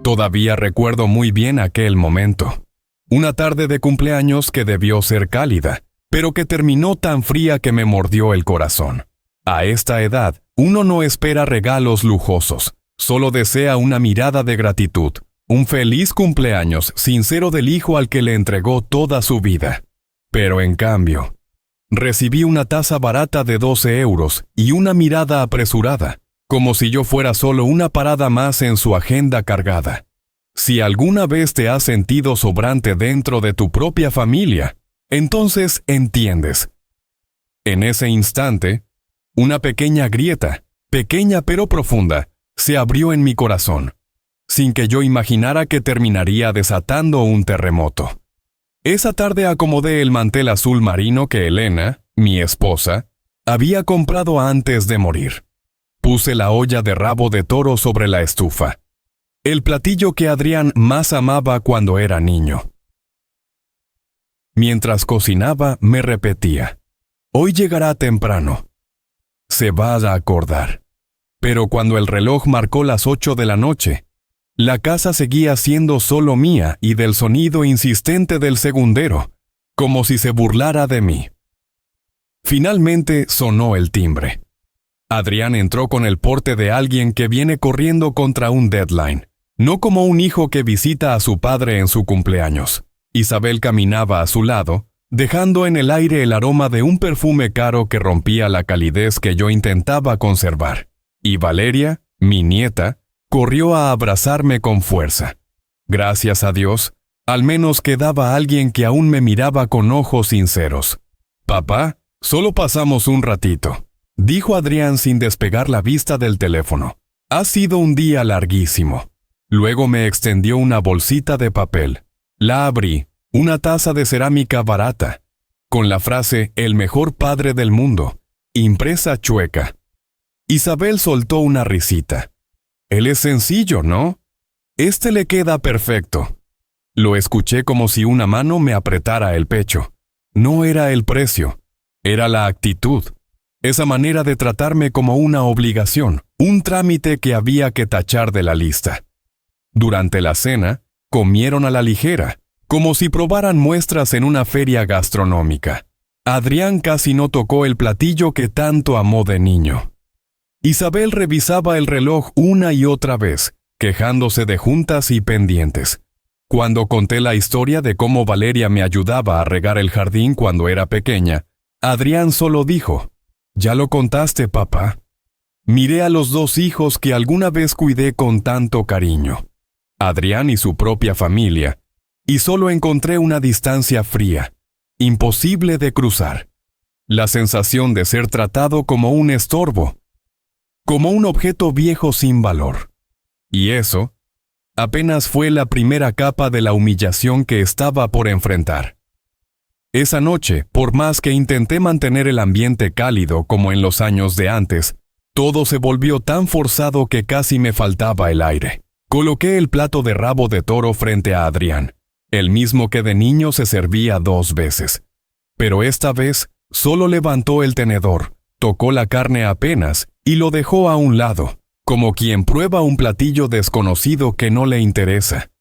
Todavía recuerdo muy bien aquel momento. Una tarde de cumpleaños que debió ser cálida, pero que terminó tan fría que me mordió el corazón. A esta edad, uno no espera regalos lujosos, solo desea una mirada de gratitud, un feliz cumpleaños sincero del hijo al que le entregó toda su vida. Pero en cambio, recibí una taza barata de 12 euros y una mirada apresurada, como si yo fuera solo una parada más en su agenda cargada. Si alguna vez te has sentido sobrante dentro de tu propia familia, entonces entiendes. En ese instante, una pequeña grieta, pequeña pero profunda, se abrió en mi corazón, sin que yo imaginara que terminaría desatando un terremoto. Esa tarde acomodé el mantel azul marino que Elena, mi esposa, había comprado antes de morir. Puse la olla de rabo de toro sobre la estufa, el platillo que Adrián más amaba cuando era niño. Mientras cocinaba, me repetía: hoy llegará temprano. Se va a acordar. Pero cuando el reloj marcó las 8 de la noche, la casa seguía siendo solo mía y del sonido insistente del segundero, como si se burlara de mí. Finalmente sonó el timbre. Adrián entró con el porte de alguien que viene corriendo contra un deadline, no como un hijo que visita a su padre en su cumpleaños. Isabel caminaba a su lado, dejando en el aire el aroma de un perfume caro que rompía la calidez que yo intentaba conservar. Y Valeria, mi nieta, corrió a abrazarme con fuerza. Gracias a Dios, al menos quedaba alguien que aún me miraba con ojos sinceros. «Papá, solo pasamos un ratito», dijo Adrián sin despegar la vista del teléfono. «Ha sido un día larguísimo». Luego me extendió una bolsita de papel. La abrí, una taza de cerámica barata, con la frase «El mejor padre del mundo», impresa chueca. Isabel soltó una risita. «Él es sencillo, ¿no? Este le queda perfecto». Lo escuché como si una mano me apretara el pecho. No era el precio, era la actitud. Esa manera de tratarme como una obligación, un trámite que había que tachar de la lista. Durante la cena, comieron a la ligera, como si probaran muestras en una feria gastronómica. Adrián casi no tocó el platillo que tanto amó de niño. Isabel revisaba el reloj una y otra vez, quejándose de juntas y pendientes. Cuando conté la historia de cómo Valeria me ayudaba a regar el jardín cuando era pequeña, Adrián solo dijo: «¿Ya lo contaste, papá?» Miré a los dos hijos que alguna vez cuidé con tanto cariño, Adrián y su propia familia, y solo encontré una distancia fría, imposible de cruzar. La sensación de ser tratado como un estorbo, como un objeto viejo sin valor. Y eso apenas fue la primera capa de la humillación que estaba por enfrentar. Esa noche, por más que intenté mantener el ambiente cálido como en los años de antes, todo se volvió tan forzado que casi me faltaba el aire. Coloqué el plato de rabo de toro frente a Adrián, el mismo que de niño se servía 2 veces. Pero esta vez solo levantó el tenedor, tocó la carne apenas y lo dejó a un lado, como quien prueba un platillo desconocido que no le interesa.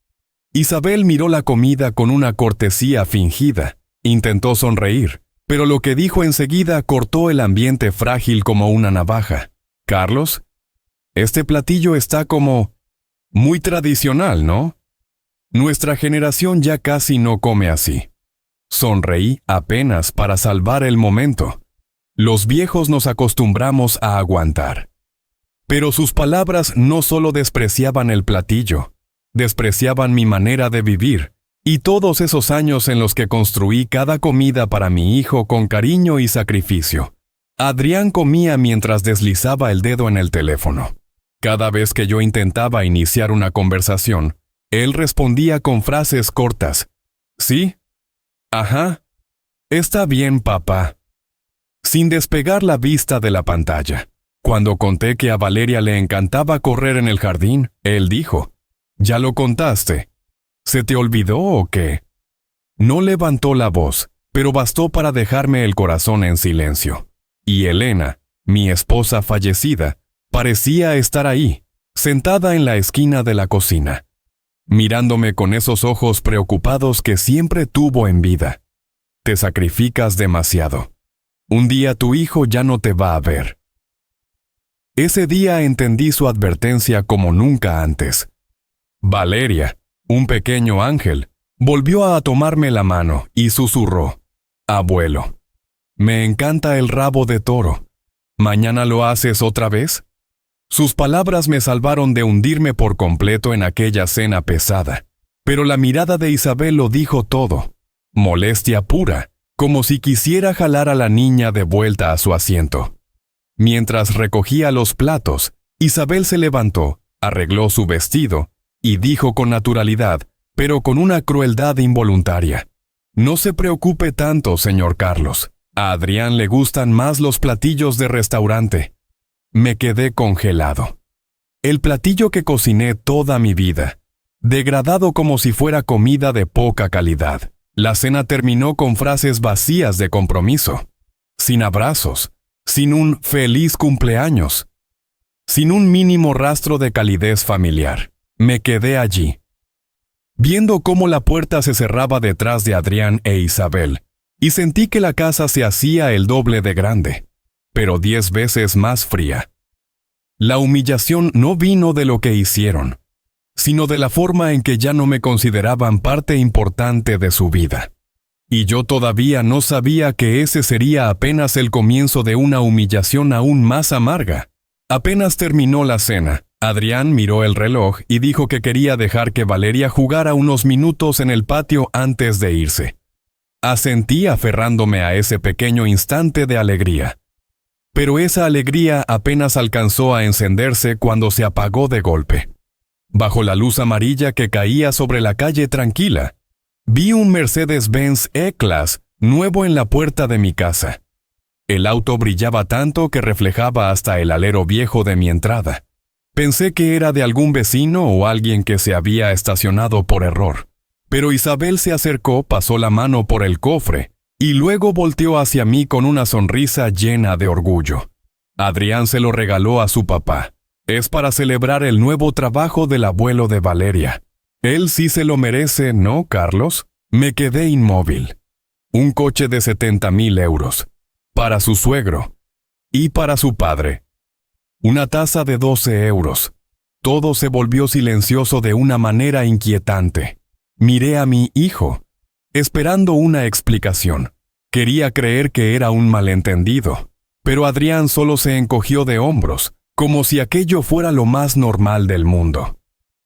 Isabel miró la comida con una cortesía fingida, intentó sonreír, pero lo que dijo enseguida cortó el ambiente frágil como una navaja. «Carlos, este platillo está como muy tradicional, ¿no? Nuestra generación ya casi no come así». Sonreí apenas para salvar el momento. Los viejos nos acostumbramos a aguantar. Pero sus palabras no solo despreciaban el platillo, despreciaban mi manera de vivir y todos esos años en los que construí cada comida para mi hijo con cariño y sacrificio. Adrián comía mientras deslizaba el dedo en el teléfono. Cada vez que yo intentaba iniciar una conversación, él respondía con frases cortas. «¿Sí? Ajá. Está bien, papá», sin despegar la vista de la pantalla. Cuando conté que a Valeria le encantaba correr en el jardín, él dijo: «¿Ya lo contaste? ¿Se te olvidó o qué?» No levantó la voz, pero bastó para dejarme el corazón en silencio. Y Elena, mi esposa fallecida, parecía estar ahí, sentada en la esquina de la cocina. mirándome con esos ojos preocupados que siempre tuvo en vida. Te sacrificas demasiado. Un día tu hijo ya no te va a ver. Ese día entendí su advertencia como nunca antes. Valeria, un pequeño ángel, volvió a tomarme la mano y susurró: «Abuelo, me encanta el rabo de toro. ¿Mañana lo haces otra vez?». Sus palabras me salvaron de hundirme por completo en aquella cena pesada. Pero la mirada de Isabel lo dijo todo. Molestia pura, como si quisiera jalar a la niña de vuelta a su asiento. Mientras recogía los platos, Isabel se levantó, arregló su vestido y dijo con naturalidad, pero con una crueldad involuntaria: «No se preocupe tanto, señor Carlos. A Adrián le gustan más los platillos de restaurante». Me quedé congelado. El platillo que cociné toda mi vida, degradado como si fuera comida de poca calidad. La cena terminó con frases vacías de compromiso, sin abrazos, sin un feliz cumpleaños, sin un mínimo rastro de calidez familiar. Me quedé allí, viendo cómo la puerta se cerraba detrás de Adrián e Isabel, y sentí que la casa se hacía el doble de grande, pero 10 veces más fría. La humillación no vino de lo que hicieron, sino de la forma en que ya no me consideraban parte importante de su vida. Y yo todavía no sabía que ese sería apenas el comienzo de una humillación aún más amarga. Apenas terminó la cena, Adrián miró el reloj y dijo que quería dejar que Valeria jugara unos minutos en el patio antes de irse. Asentí aferrándome a ese pequeño instante de alegría. Pero esa alegría apenas alcanzó a encenderse cuando se apagó de golpe. Bajo la luz amarilla que caía sobre la calle tranquila, vi un Mercedes-Benz E-Class nuevo en la puerta de mi casa. El auto brillaba tanto que reflejaba hasta el alero viejo de mi entrada. Pensé que era de algún vecino o alguien que se había estacionado por error. Pero Isabel se acercó, pasó la mano por el cofre y luego volteó hacia mí con una sonrisa llena de orgullo. Adrián se lo regaló a su papá. Es para celebrar el nuevo trabajo del abuelo de Valeria. Él sí se lo merece, ¿no, Carlos? Me quedé inmóvil. Un coche de 70,000 euros. Para su suegro. Y para su padre. Una taza de 12 euros. Todo se volvió silencioso de una manera inquietante. Miré a mi hijo, esperando una explicación. Quería creer que era un malentendido, pero Adrián solo se encogió de hombros, como si aquello fuera lo más normal del mundo.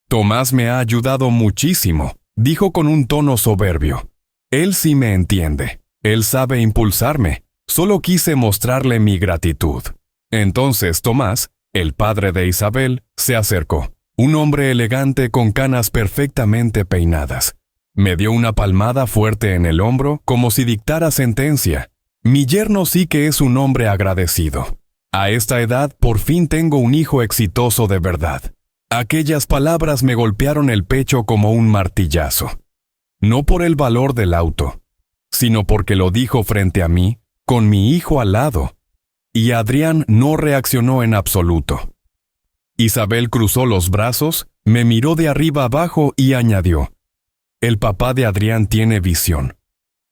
«Tomás me ha ayudado muchísimo», dijo con un tono soberbio. «Él sí me entiende. Él sabe impulsarme. Solo quise mostrarle mi gratitud». Entonces Tomás, el padre de Isabel, se acercó. Un hombre elegante con canas perfectamente peinadas. Me dio una palmada fuerte en el hombro como si dictara sentencia. Mi yerno sí que es un hombre agradecido. A esta edad por fin tengo un hijo exitoso de verdad. Aquellas palabras me golpearon el pecho como un martillazo. No por el valor del auto, sino porque lo dijo frente a mí, con mi hijo al lado. Y Adrián no reaccionó en absoluto. Isabel cruzó los brazos, me miró de arriba abajo y añadió: «El papá de Adrián tiene visión.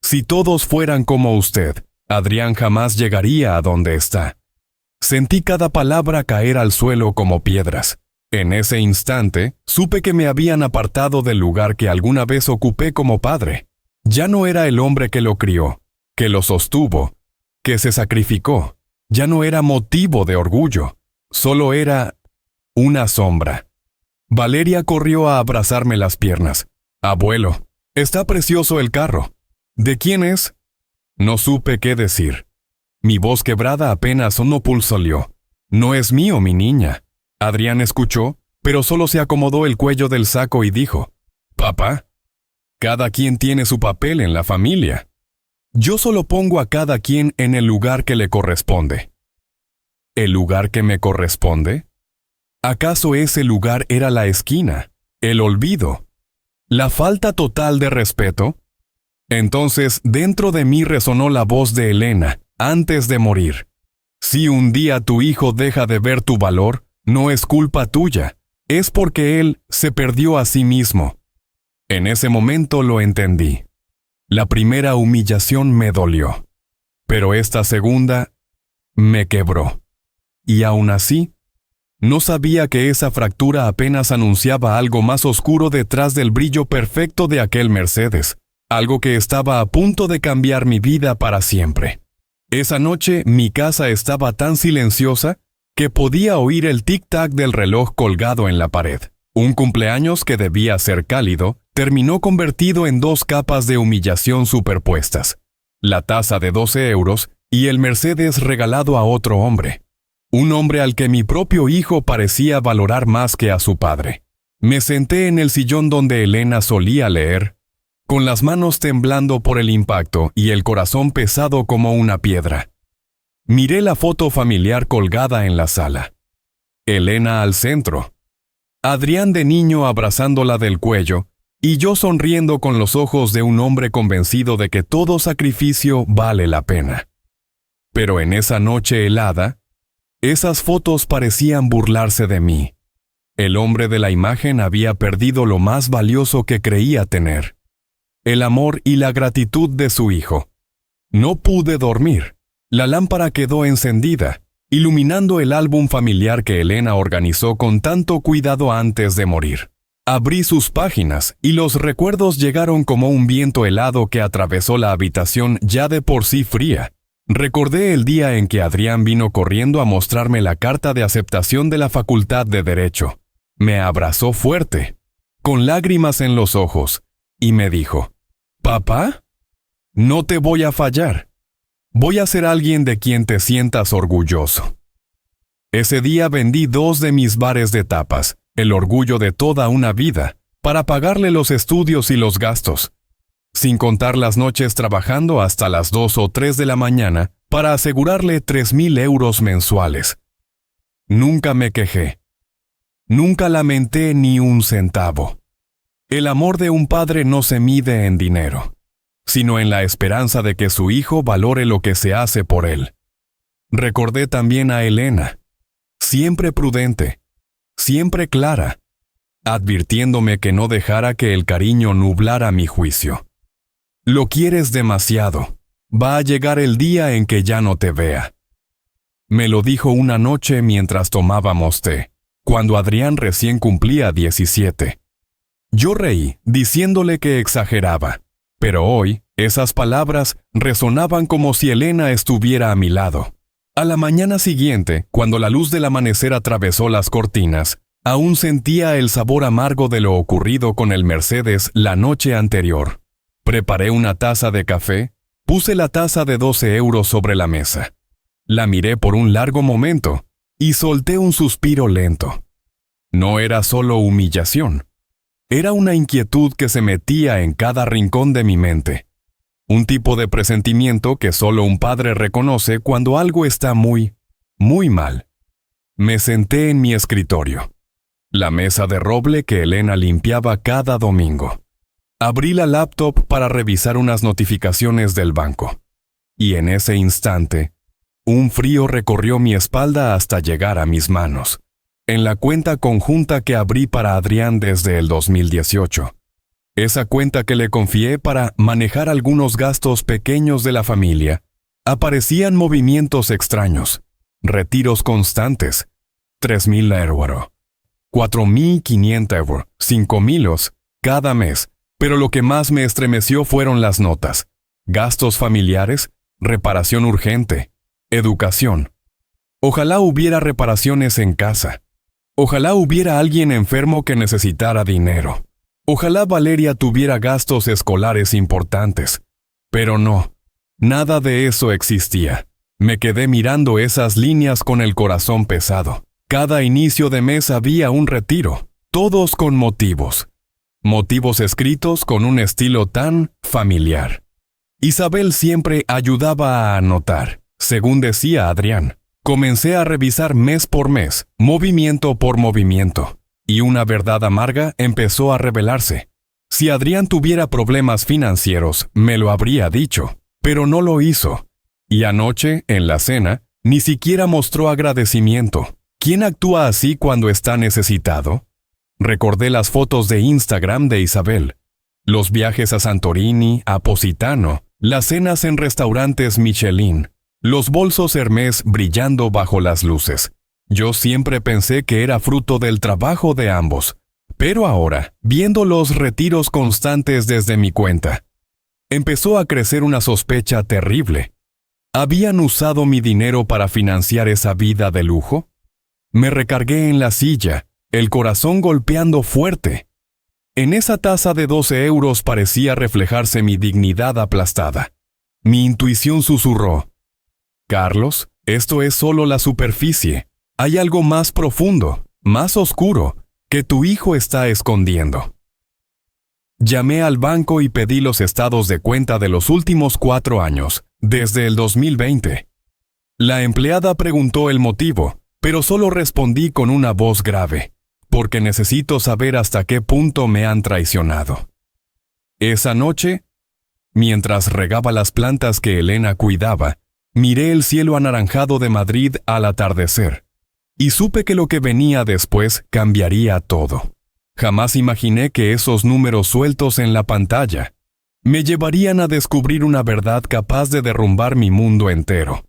Si todos fueran como usted, Adrián jamás llegaría a donde está». Sentí cada palabra caer al suelo como piedras. En ese instante, supe que me habían apartado del lugar que alguna vez ocupé como padre. Ya no era el hombre que lo crió, que lo sostuvo, que se sacrificó. Ya no era motivo de orgullo. Solo era una sombra. Valeria corrió a abrazarme las piernas. «Abuelo, está precioso el carro. ¿De quién es?». No supe qué decir. Mi voz quebrada apenas no pulsoleó. «No es mío, mi niña». Adrián escuchó, pero solo se acomodó el cuello del saco y dijo: «Papá, cada quien tiene su papel en la familia. Yo solo pongo a cada quien en el lugar que le corresponde». ¿El lugar que me corresponde? ¿Acaso ese lugar era la esquina, el olvido, la falta total de respeto? Entonces dentro de mí resonó la voz de Elena, antes de morir. Si un día tu hijo deja de ver tu valor, no es culpa tuya, es porque él se perdió a sí mismo. En ese momento lo entendí. La primera humillación me dolió, pero esta segunda me quebró. Y aún así, no sabía que esa fractura apenas anunciaba algo más oscuro detrás del brillo perfecto de aquel Mercedes, algo que estaba a punto de cambiar mi vida para siempre. Esa noche mi casa estaba tan silenciosa que podía oír el tic-tac del reloj colgado en la pared. Un cumpleaños que debía ser cálido terminó convertido en 2 capas de humillación superpuestas: la tasa de 12 euros y el Mercedes regalado a otro hombre. Un hombre al que mi propio hijo parecía valorar más que a su padre. Me senté en el sillón donde Elena solía leer, con las manos temblando por el impacto y el corazón pesado como una piedra. Miré la foto familiar colgada en la sala. Elena al centro. Adrián de niño abrazándola del cuello, y yo sonriendo con los ojos de un hombre convencido de que todo sacrificio vale la pena. Pero en esa noche helada, esas fotos parecían burlarse de mí. El hombre de la imagen había perdido lo más valioso que creía tener: el amor y la gratitud de su hijo. No pude dormir. La lámpara quedó encendida, iluminando el álbum familiar que Elena organizó con tanto cuidado antes de morir. Abrí sus páginas y los recuerdos llegaron como un viento helado que atravesó la habitación ya de por sí fría. Recordé el día en que Adrián vino corriendo a mostrarme la carta de aceptación de la Facultad de Derecho. Me abrazó fuerte, con lágrimas en los ojos, y me dijo: «Papá, no te voy a fallar. Voy a ser alguien de quien te sientas orgulloso». Ese día vendí 2 de mis bares de tapas, el orgullo de toda una vida, para pagarle los estudios y los gastos, sin contar las noches trabajando hasta las 2 o 3 de la mañana para asegurarle 3.000 euros mensuales. Nunca me quejé. Nunca lamenté ni un centavo. El amor de un padre no se mide en dinero, sino en la esperanza de que su hijo valore lo que se hace por él. Recordé también a Elena, siempre prudente, siempre clara, advirtiéndome que no dejara que el cariño nublara mi juicio. «Lo quieres demasiado. Va a llegar el día en que ya no te vea». Me lo dijo una noche mientras tomábamos té, cuando Adrián recién cumplía 17. Yo reí, diciéndole que exageraba, pero hoy esas palabras resonaban como si Elena estuviera a mi lado. A la mañana siguiente, cuando la luz del amanecer atravesó las cortinas, aún sentía el sabor amargo de lo ocurrido con el Mercedes la noche anterior. Preparé una taza de café, puse la taza de 12 euros sobre la mesa. La miré por un largo momento y solté un suspiro lento. No era solo humillación. Era una inquietud que se metía en cada rincón de mi mente. Un tipo de presentimiento que solo un padre reconoce cuando algo está muy, muy mal. Me senté en mi escritorio, la mesa de roble que Elena limpiaba cada domingo. Abrí la laptop para revisar unas notificaciones del banco. Y en ese instante, un frío recorrió mi espalda hasta llegar a mis manos. En la cuenta conjunta que abrí para Adrián desde el 2018. Esa cuenta que le confié para manejar algunos gastos pequeños de la familia, aparecían movimientos extraños, retiros constantes, 3.000 euros, 4.500 euros, 5.000 cada mes, pero lo que más me estremeció fueron las notas: gastos familiares, reparación urgente, educación. Ojalá hubiera reparaciones en casa. Ojalá hubiera alguien enfermo que necesitara dinero. Ojalá Valeria tuviera gastos escolares importantes. Pero no, nada de eso existía. Me quedé mirando esas líneas con el corazón pesado. Cada inicio de mes había un retiro, todos con motivos. Motivos escritos con un estilo tan familiar. Isabel siempre ayudaba a anotar, según decía Adrián. Comencé a revisar mes por mes, movimiento por movimiento. Y una verdad amarga empezó a revelarse. Si Adrián tuviera problemas financieros, me lo habría dicho, pero no lo hizo. Y anoche, en la cena, ni siquiera mostró agradecimiento. ¿Quién actúa así cuando está necesitado? Recordé las fotos de Instagram de Isabel, Los viajes a Santorini, a Positano, las cenas en restaurantes Michelin, los bolsos Hermès brillando bajo las luces. Yo siempre pensé que era fruto del trabajo de ambos, pero ahora, viendo los retiros constantes desde mi cuenta, empezó a crecer una sospecha terrible. ¿Habían usado mi dinero para financiar esa vida de lujo? Me recargué en la silla, el corazón golpeando fuerte. En esa taza de 12 euros parecía reflejarse mi dignidad aplastada. Mi intuición susurró: Carlos, esto es solo la superficie. Hay algo más profundo, más oscuro, que tu hijo está escondiendo. Llamé al banco y pedí los estados de cuenta de los últimos 4 años, desde el 2020. La empleada preguntó el motivo, pero solo respondí con una voz grave, porque necesito saber hasta qué punto me han traicionado. Esa noche, mientras regaba las plantas que Elena cuidaba, miré el cielo anaranjado de Madrid al atardecer, y supe que lo que venía después cambiaría todo. Jamás imaginé que esos números sueltos en la pantalla me llevarían a descubrir una verdad capaz de derrumbar mi mundo entero.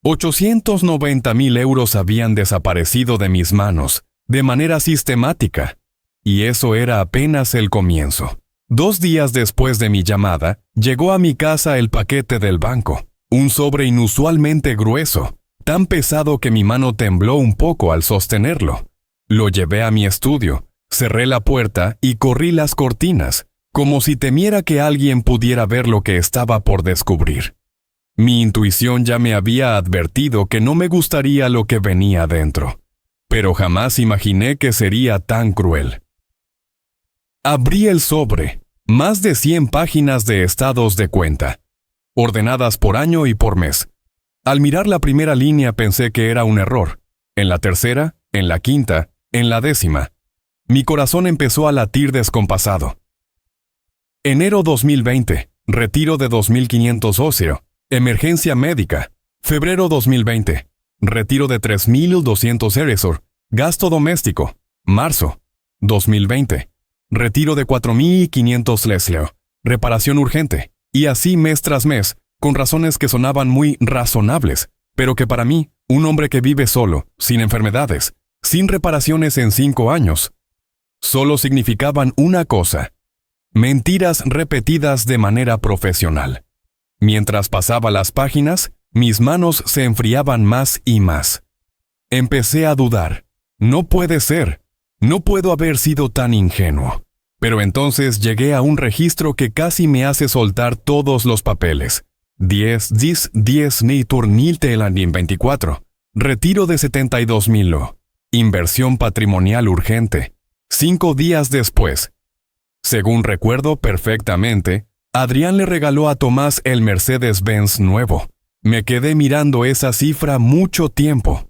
890.000 euros habían desaparecido de mis manos, de manera sistemática, y eso era apenas el comienzo. 2 días después de mi llamada, llegó a mi casa el paquete del banco, un sobre inusualmente grueso, tan pesado que mi mano tembló un poco al sostenerlo. Lo llevé a mi estudio, cerré la puerta y corrí las cortinas, como si temiera que alguien pudiera ver lo que estaba por descubrir. Mi intuición ya me había advertido que no me gustaría lo que venía dentro, pero jamás imaginé que sería tan cruel. Abrí el sobre, más de 100 páginas de estados de cuenta, ordenadas por año y por mes. Al mirar la primera línea pensé que era un error. En la tercera, en la quinta, en la 10ª. Mi corazón empezó a latir descompasado. Enero 2020, retiro de 2.500 óseo, emergencia médica. Febrero 2020, retiro de 3.200 Eresor, gasto doméstico. Marzo 2020, retiro de 4.500 Lesleo, reparación urgente. Y así mes tras mes, con razones que sonaban muy razonables, pero que para mí, un hombre que vive solo, sin enfermedades, sin reparaciones en 5 años, solo significaban una cosa: mentiras repetidas de manera profesional. Mientras pasaba las páginas, mis manos se enfriaban más y más. Empecé a dudar. No puede ser. No puedo haber sido tan ingenuo. Pero entonces llegué a un registro que casi me hace soltar todos los papeles. 10 Neitur Telandin 24. Retiro de 72.000 O. Inversión patrimonial urgente. 5 días después. Según recuerdo perfectamente, Adrián le regaló a Tomás el Mercedes-Benz nuevo. Me quedé mirando esa cifra mucho tiempo.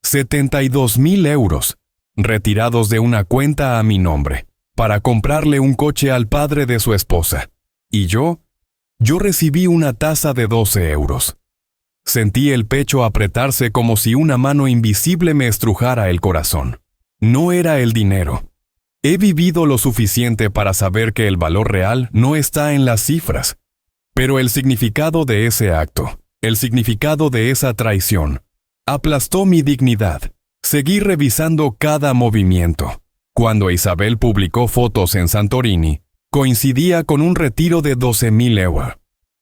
72.000 euros, retirados de una cuenta a mi nombre, para comprarle un coche al padre de su esposa. Y yo recibí una tasa de 12 euros. Sentí el pecho apretarse como si una mano invisible me estrujara el corazón. No era el dinero. He vivido lo suficiente para saber que el valor real no está en las cifras. Pero el significado de ese acto, el significado de esa traición, aplastó mi dignidad. Seguí revisando cada movimiento. Cuando Isabel publicó fotos en Santorini, coincidía con un retiro de 12.000 euros.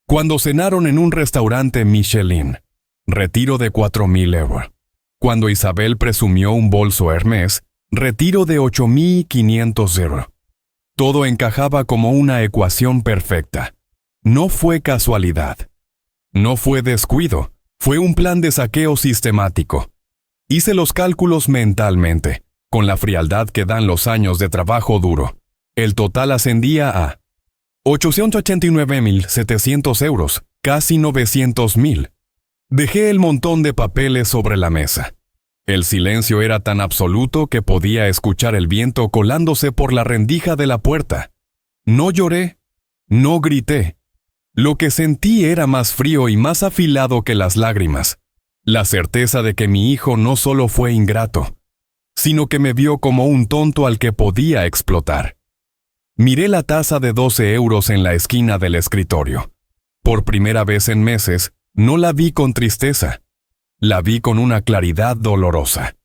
Cuando cenaron en un restaurante Michelin, retiro de 4.000 euros. Cuando Isabel presumió un bolso Hermès, retiro de 8.500 euros. Todo encajaba como una ecuación perfecta. No fue casualidad. No fue descuido. Fue un plan de saqueo sistemático. Hice los cálculos mentalmente, con la frialdad que dan los años de trabajo duro. El total ascendía a 889.700 euros, casi 900.000. Dejé el montón de papeles sobre la mesa. El silencio era tan absoluto que podía escuchar el viento colándose por la rendija de la puerta. No lloré, no grité. Lo que sentí era más frío y más afilado que las lágrimas. La certeza de que mi hijo no solo fue ingrato, sino que me vio como un tonto al que podía explotar. Miré la tasa de 12 euros en la esquina del escritorio. Por primera vez en meses, no la vi con tristeza. La vi con una claridad dolorosa.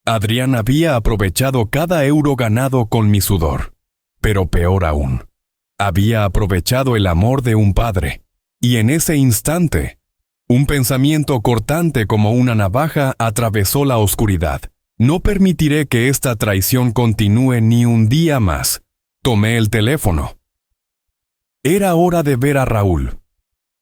Adrián había aprovechado cada euro ganado con mi sudor. Pero peor aún, había aprovechado el amor de un padre. Y en ese instante, un pensamiento cortante como una navaja atravesó la oscuridad. No permitiré que esta traición continúe ni un día más. Tomé el teléfono. Era hora de ver a Raúl.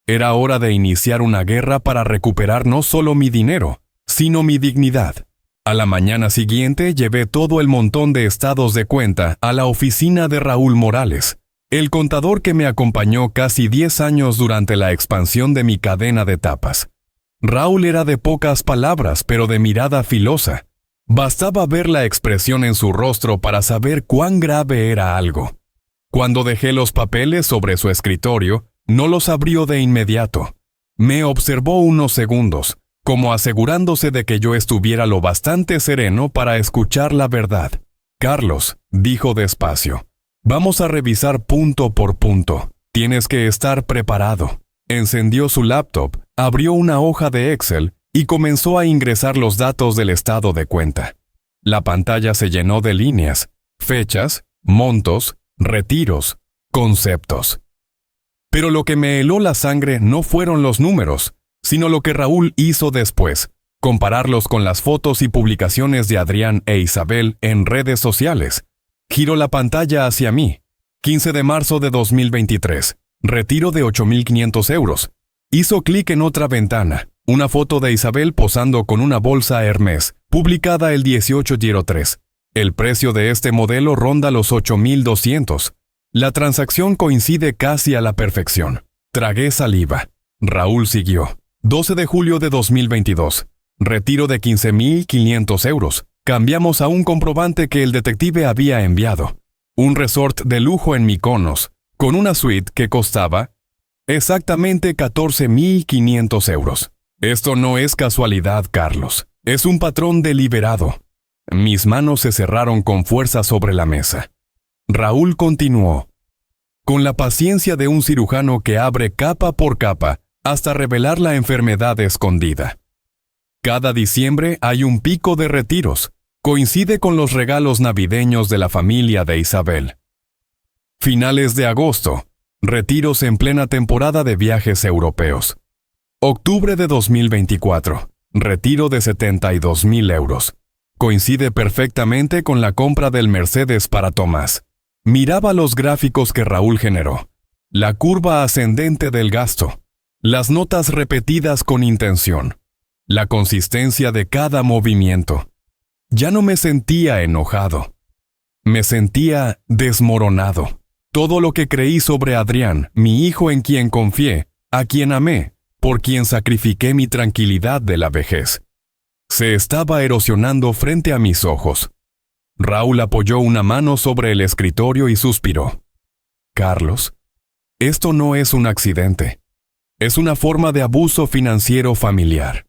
Era hora de iniciar una guerra para recuperar no solo mi dinero, sino mi dignidad. A la mañana siguiente llevé todo el montón de estados de cuenta a la oficina de Raúl Morales, el contador que me acompañó casi 10 años durante la expansión de mi cadena de tapas. Raúl era de pocas palabras, pero de mirada filosa. Bastaba ver la expresión en su rostro para saber cuán grave era algo. Cuando dejé los papeles sobre su escritorio, no los abrió de inmediato. Me observó unos segundos, como asegurándose de que yo estuviera lo bastante sereno para escuchar la verdad. «Carlos», dijo despacio, «vamos a revisar punto por punto. Tienes que estar preparado». Encendió su laptop, abrió una hoja de Excel y comenzó a ingresar los datos del estado de cuenta. La pantalla se llenó de líneas, fechas, montos, retiros, conceptos. Pero lo que me heló la sangre no fueron los números, sino lo que Raúl hizo después, compararlos con las fotos y publicaciones de Adrián e Isabel en redes sociales. Giró la pantalla hacia mí. 15 de marzo de 2023. Retiro de 8.500 euros. Hizo clic en otra ventana. Una foto de Isabel posando con una bolsa Hermès, publicada el 18/3. El precio de este modelo ronda los 8.200. La transacción coincide casi a la perfección. Tragué saliva. Raúl siguió. 12 de julio de 2022. Retiro de 15.500 euros. Cambiamos a un comprobante que el detective había enviado. Un resort de lujo en Mykonos, con una suite que costaba exactamente 14.500 euros. Esto no es casualidad, Carlos. Es un patrón deliberado. Mis manos se cerraron con fuerza sobre la mesa. Raúl continuó. Con la paciencia de un cirujano que abre capa por capa hasta revelar la enfermedad escondida. Cada diciembre hay un pico de retiros. Coincide con los regalos navideños de la familia de Isabel. Finales de agosto. Retiros en plena temporada de viajes europeos. Octubre de 2024. Retiro de 72.000 euros. Coincide perfectamente con la compra del Mercedes para Tomás. Miraba los gráficos que Raúl generó. La curva ascendente del gasto. Las notas repetidas con intención. La consistencia de cada movimiento. Ya no me sentía enojado. Me sentía desmoronado. Todo lo que creí sobre Adrián, mi hijo en quien confié, a quien amé, por quien sacrifiqué mi tranquilidad de la vejez, se estaba erosionando frente a mis ojos. Raúl apoyó una mano sobre el escritorio y suspiró. Carlos, esto no es un accidente. Es una forma de abuso financiero familiar.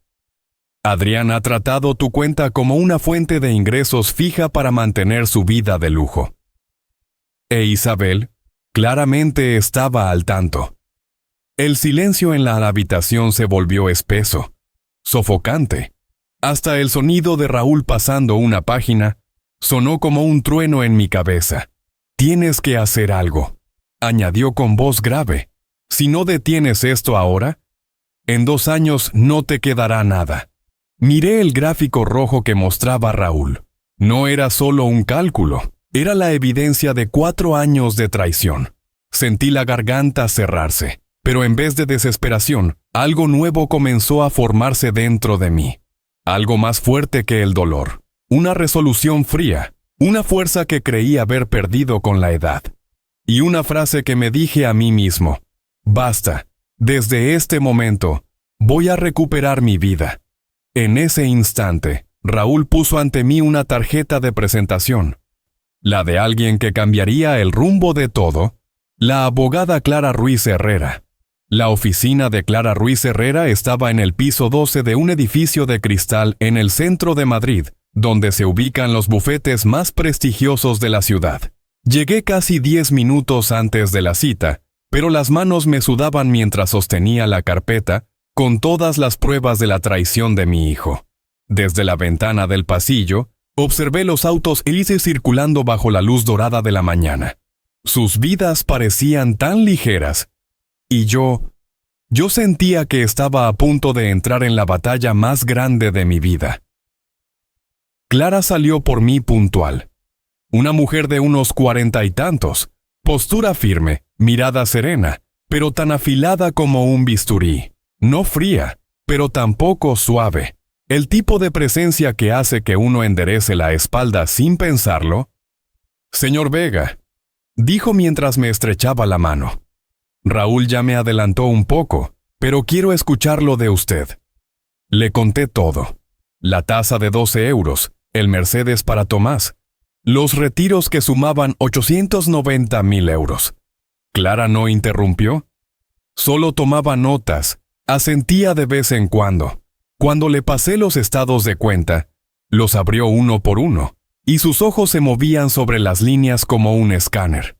Adrián ha tratado tu cuenta como una fuente de ingresos fija para mantener su vida de lujo. E Isabel claramente estaba al tanto. El silencio en la habitación se volvió espeso, sofocante. Hasta el sonido de Raúl pasando una página sonó como un trueno en mi cabeza. Tienes que hacer algo, añadió con voz grave. Si no detienes esto ahora, en 2 años no te quedará nada. Miré el gráfico rojo que mostraba Raúl. No era solo un cálculo, era la evidencia de 4 años de traición. Sentí la garganta cerrarse, pero en vez de desesperación, algo nuevo comenzó a formarse dentro de mí. Algo más fuerte que el dolor. Una resolución fría, una fuerza que creí haber perdido con la edad. Y una frase que me dije a mí mismo. Basta, desde este momento, voy a recuperar mi vida. En ese instante, Raúl puso ante mí una tarjeta de presentación. La de alguien que cambiaría el rumbo de todo. La abogada Clara Ruiz Herrera. La oficina de Clara Ruiz Herrera estaba en el piso 12 de un edificio de cristal en el centro de Madrid, donde se ubican los bufetes más prestigiosos de la ciudad. Llegué casi 10 minutos antes de la cita, pero las manos me sudaban mientras sostenía la carpeta con todas las pruebas de la traición de mi hijo. Desde la ventana del pasillo, observé los autos grises circulando bajo la luz dorada de la mañana. Sus vidas parecían tan ligeras, y yo sentía que estaba a punto de entrar en la batalla más grande de mi vida. Clara salió por mí puntual. Una mujer de unos 40 y tantos, postura firme, mirada serena, pero tan afilada como un bisturí. No fría, pero tampoco suave. El tipo de presencia que hace que uno enderece la espalda sin pensarlo. «Señor Vega», dijo mientras me estrechaba la mano. «Raúl ya me adelantó un poco, pero quiero escucharlo de usted». Le conté todo. La tasa de 12 euros, el Mercedes para Tomás, los retiros que sumaban 890.000 euros. Clara no interrumpió. Solo tomaba notas, asentía de vez en cuando. Cuando le pasé los estados de cuenta, los abrió uno por uno, y sus ojos se movían sobre las líneas como un escáner.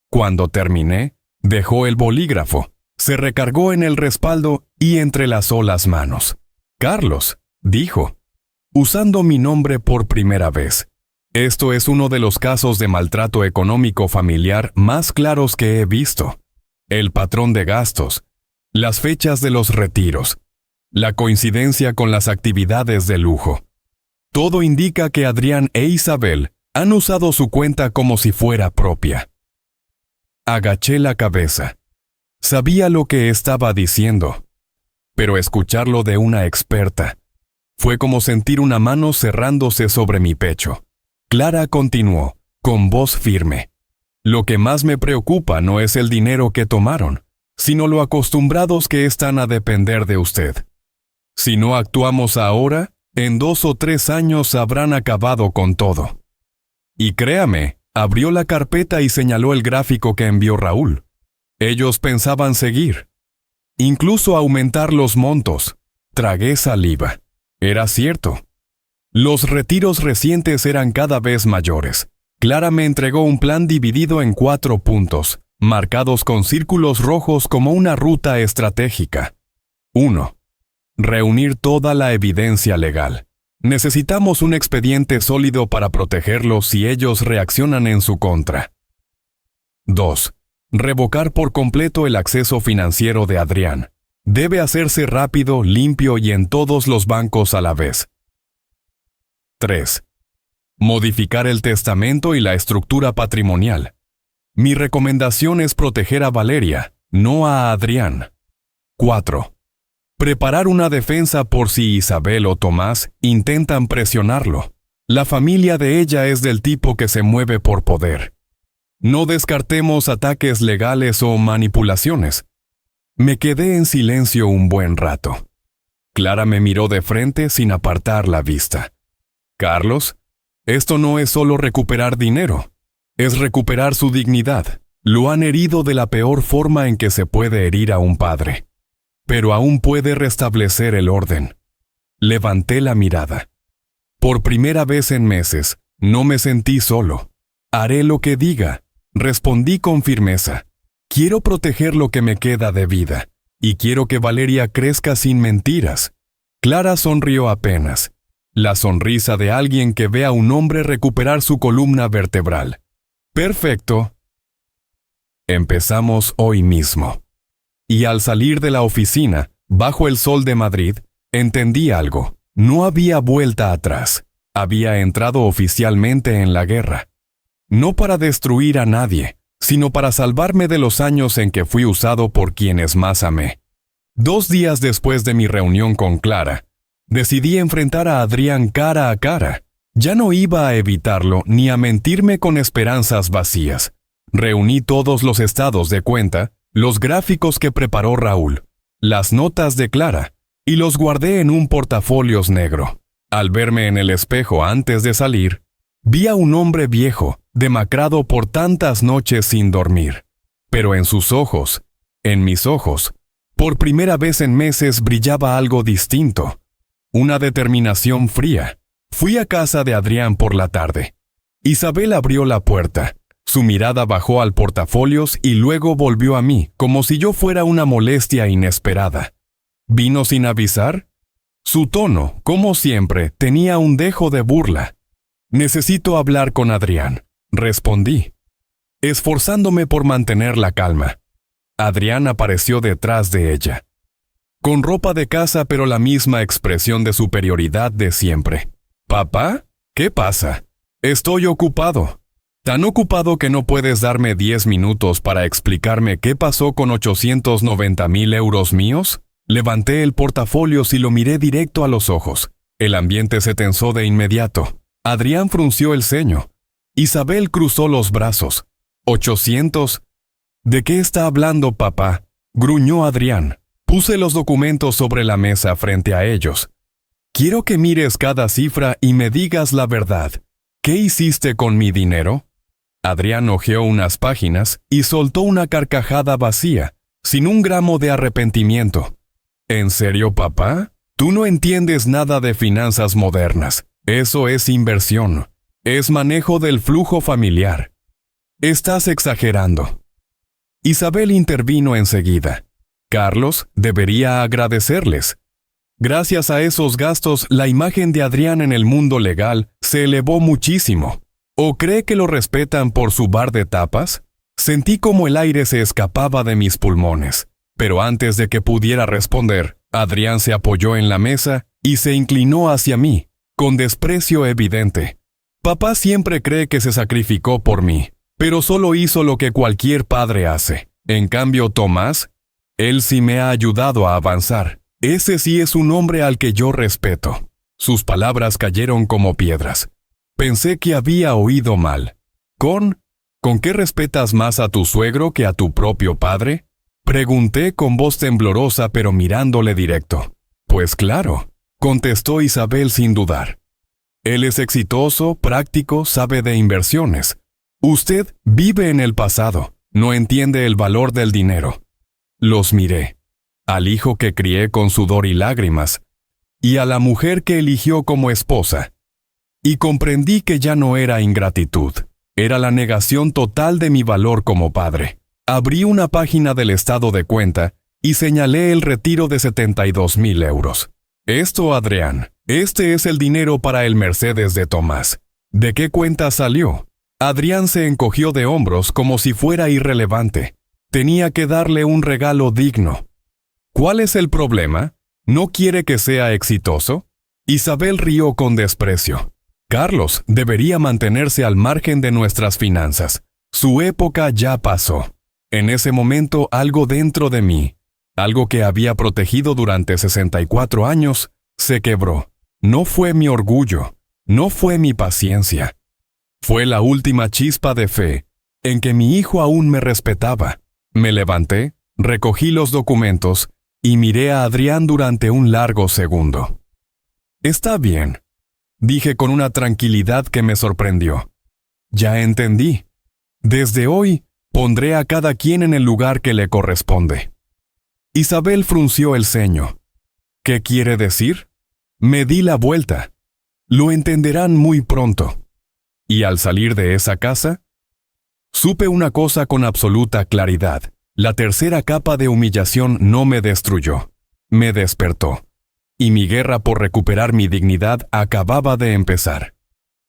Cuando terminé, dejó el bolígrafo, se recargó en el respaldo y entrelazó las manos. «Carlos», dijo, usando mi nombre por primera vez. «Esto es uno de los casos de maltrato económico familiar más claros que he visto. El patrón de gastos, las fechas de los retiros, la coincidencia con las actividades de lujo. Todo indica que Adrián e Isabel han usado su cuenta como si fuera propia». Agaché la cabeza. Sabía lo que estaba diciendo, pero escucharlo de una experta fue como sentir una mano cerrándose sobre mi pecho. Clara continuó, con voz firme. «Lo que más me preocupa no es el dinero que tomaron, sino lo acostumbrados que están a depender de usted. Si no actuamos ahora, en 2 o 3 años habrán acabado con todo». Y créame, abrió la carpeta y señaló el gráfico que envió Raúl. Ellos pensaban seguir, incluso aumentar los montos. Tragué saliva. Era cierto. Los retiros recientes eran cada vez mayores. Clara me entregó un plan dividido en 4 puntos, marcados con círculos rojos como una ruta estratégica. 1. Reunir toda la evidencia legal. Necesitamos un expediente sólido para protegerlos si ellos reaccionan en su contra. 2. Revocar por completo el acceso financiero de Adrián. Debe hacerse rápido, limpio y en todos los bancos a la vez. 3. Modificar el testamento y la estructura patrimonial. Mi recomendación es proteger a Valeria, no a Adrián. 4. Preparar una defensa por si Isabel o Tomás intentan presionarlo. La familia de ella es del tipo que se mueve por poder. No descartemos ataques legales o manipulaciones. Me quedé en silencio un buen rato. Clara me miró de frente sin apartar la vista. «Carlos, esto no es solo recuperar dinero, es recuperar su dignidad. Lo han herido de la peor forma en que se puede herir a un padre. Pero aún puede restablecer el orden». Levanté la mirada. Por primera vez en meses, no me sentí solo. «Haré lo que diga», respondí con firmeza. «Quiero proteger lo que me queda de vida, y quiero que Valeria crezca sin mentiras». Clara sonrió apenas. La sonrisa de alguien que ve a un hombre recuperar su columna vertebral. «Perfecto. Empezamos hoy mismo». Y al salir de la oficina, bajo el sol de Madrid, entendí algo. No había vuelta atrás. Había entrado oficialmente en la guerra. No para destruir a nadie, sino para salvarme de los años en que fui usado por quienes más amé. 2 días después de mi reunión con Clara, decidí enfrentar a Adrián cara a cara. Ya no iba a evitarlo ni a mentirme con esperanzas vacías. Reuní todos los estados de cuenta, los gráficos que preparó Raúl, las notas de Clara, y los guardé en un portafolios negro. Al verme en el espejo antes de salir, vi a un hombre viejo, demacrado por tantas noches sin dormir. Pero en sus ojos, en mis ojos, por primera vez en meses brillaba algo distinto. Una determinación fría. Fui a casa de Adrián por la tarde. Isabel abrió la puerta. Su mirada bajó al portafolios y luego volvió a mí, como si yo fuera una molestia inesperada. ¿Vino sin avisar? Su tono, como siempre, tenía un dejo de burla. Necesito hablar con Adrián, respondí, esforzándome por mantener la calma. Adrián apareció detrás de ella, con ropa de casa pero la misma expresión de superioridad de siempre. ¿Papá? ¿Qué pasa? Estoy ocupado. Tan ocupado que no puedes darme 10 minutos para explicarme qué pasó con 890,000 euros míos. Levanté el portafolio y lo miré directo a los ojos. El ambiente se tensó de inmediato. Adrián frunció el ceño. Isabel cruzó los brazos. ¿800? ¿De qué está hablando, papá? Gruñó Adrián. Puse los documentos sobre la mesa frente a ellos. Quiero que mires cada cifra y me digas la verdad. ¿Qué hiciste con mi dinero? Adrián hojeó unas páginas y soltó una carcajada vacía, sin un gramo de arrepentimiento. ¿En serio, papá? Tú no entiendes nada de finanzas modernas. Eso es inversión. Es manejo del flujo familiar. Estás exagerando. Isabel intervino enseguida. Carlos debería agradecerles. Gracias a esos gastos, la imagen de Adrián en el mundo legal se elevó muchísimo. ¿O cree que lo respetan por su bar de tapas? Sentí como el aire se escapaba de mis pulmones. Pero antes de que pudiera responder, Adrián se apoyó en la mesa y se inclinó hacia mí, con desprecio evidente. Papá siempre cree que se sacrificó por mí, pero solo hizo lo que cualquier padre hace. En cambio, Tomás, él sí me ha ayudado a avanzar. Ese sí es un hombre al que yo respeto. Sus palabras cayeron como piedras. Pensé que había oído mal. ¿Con qué respetas más a tu suegro que a tu propio padre? Pregunté con voz temblorosa pero mirándole directo. Pues claro, contestó Isabel sin dudar. Él es exitoso, práctico, sabe de inversiones. Usted vive en el pasado, no entiende el valor del dinero. Los miré, al hijo que crié con sudor y lágrimas, y a la mujer que eligió como esposa. Y comprendí que ya no era ingratitud, era la negación total de mi valor como padre. Abrí una página del estado de cuenta y señalé el retiro de 72,000 euros. Esto, Adrián, este es el dinero para el Mercedes de Tomás. ¿De qué cuenta salió? Adrián se encogió de hombros como si fuera irrelevante. Tenía que darle un regalo digno. ¿Cuál es el problema? ¿No quiere que sea exitoso? Isabel rió con desprecio. Carlos debería mantenerse al margen de nuestras finanzas. Su época ya pasó. En ese momento algo dentro de mí, algo que había protegido durante 64 años, se quebró. No fue mi orgullo, no fue mi paciencia. Fue la última chispa de fe en que mi hijo aún me respetaba. Me levanté, recogí los documentos y miré a Adrián durante un largo segundo. Está bien, dije con una tranquilidad que me sorprendió. Ya entendí. Desde hoy, pondré a cada quien en el lugar que le corresponde. Isabel frunció el ceño. ¿Qué quiere decir? Me di la vuelta. Lo entenderán muy pronto. Y al salir de esa casa, supe una cosa con absoluta claridad. La tercera capa de humillación no me destruyó, me despertó. Y mi guerra por recuperar mi dignidad acababa de empezar.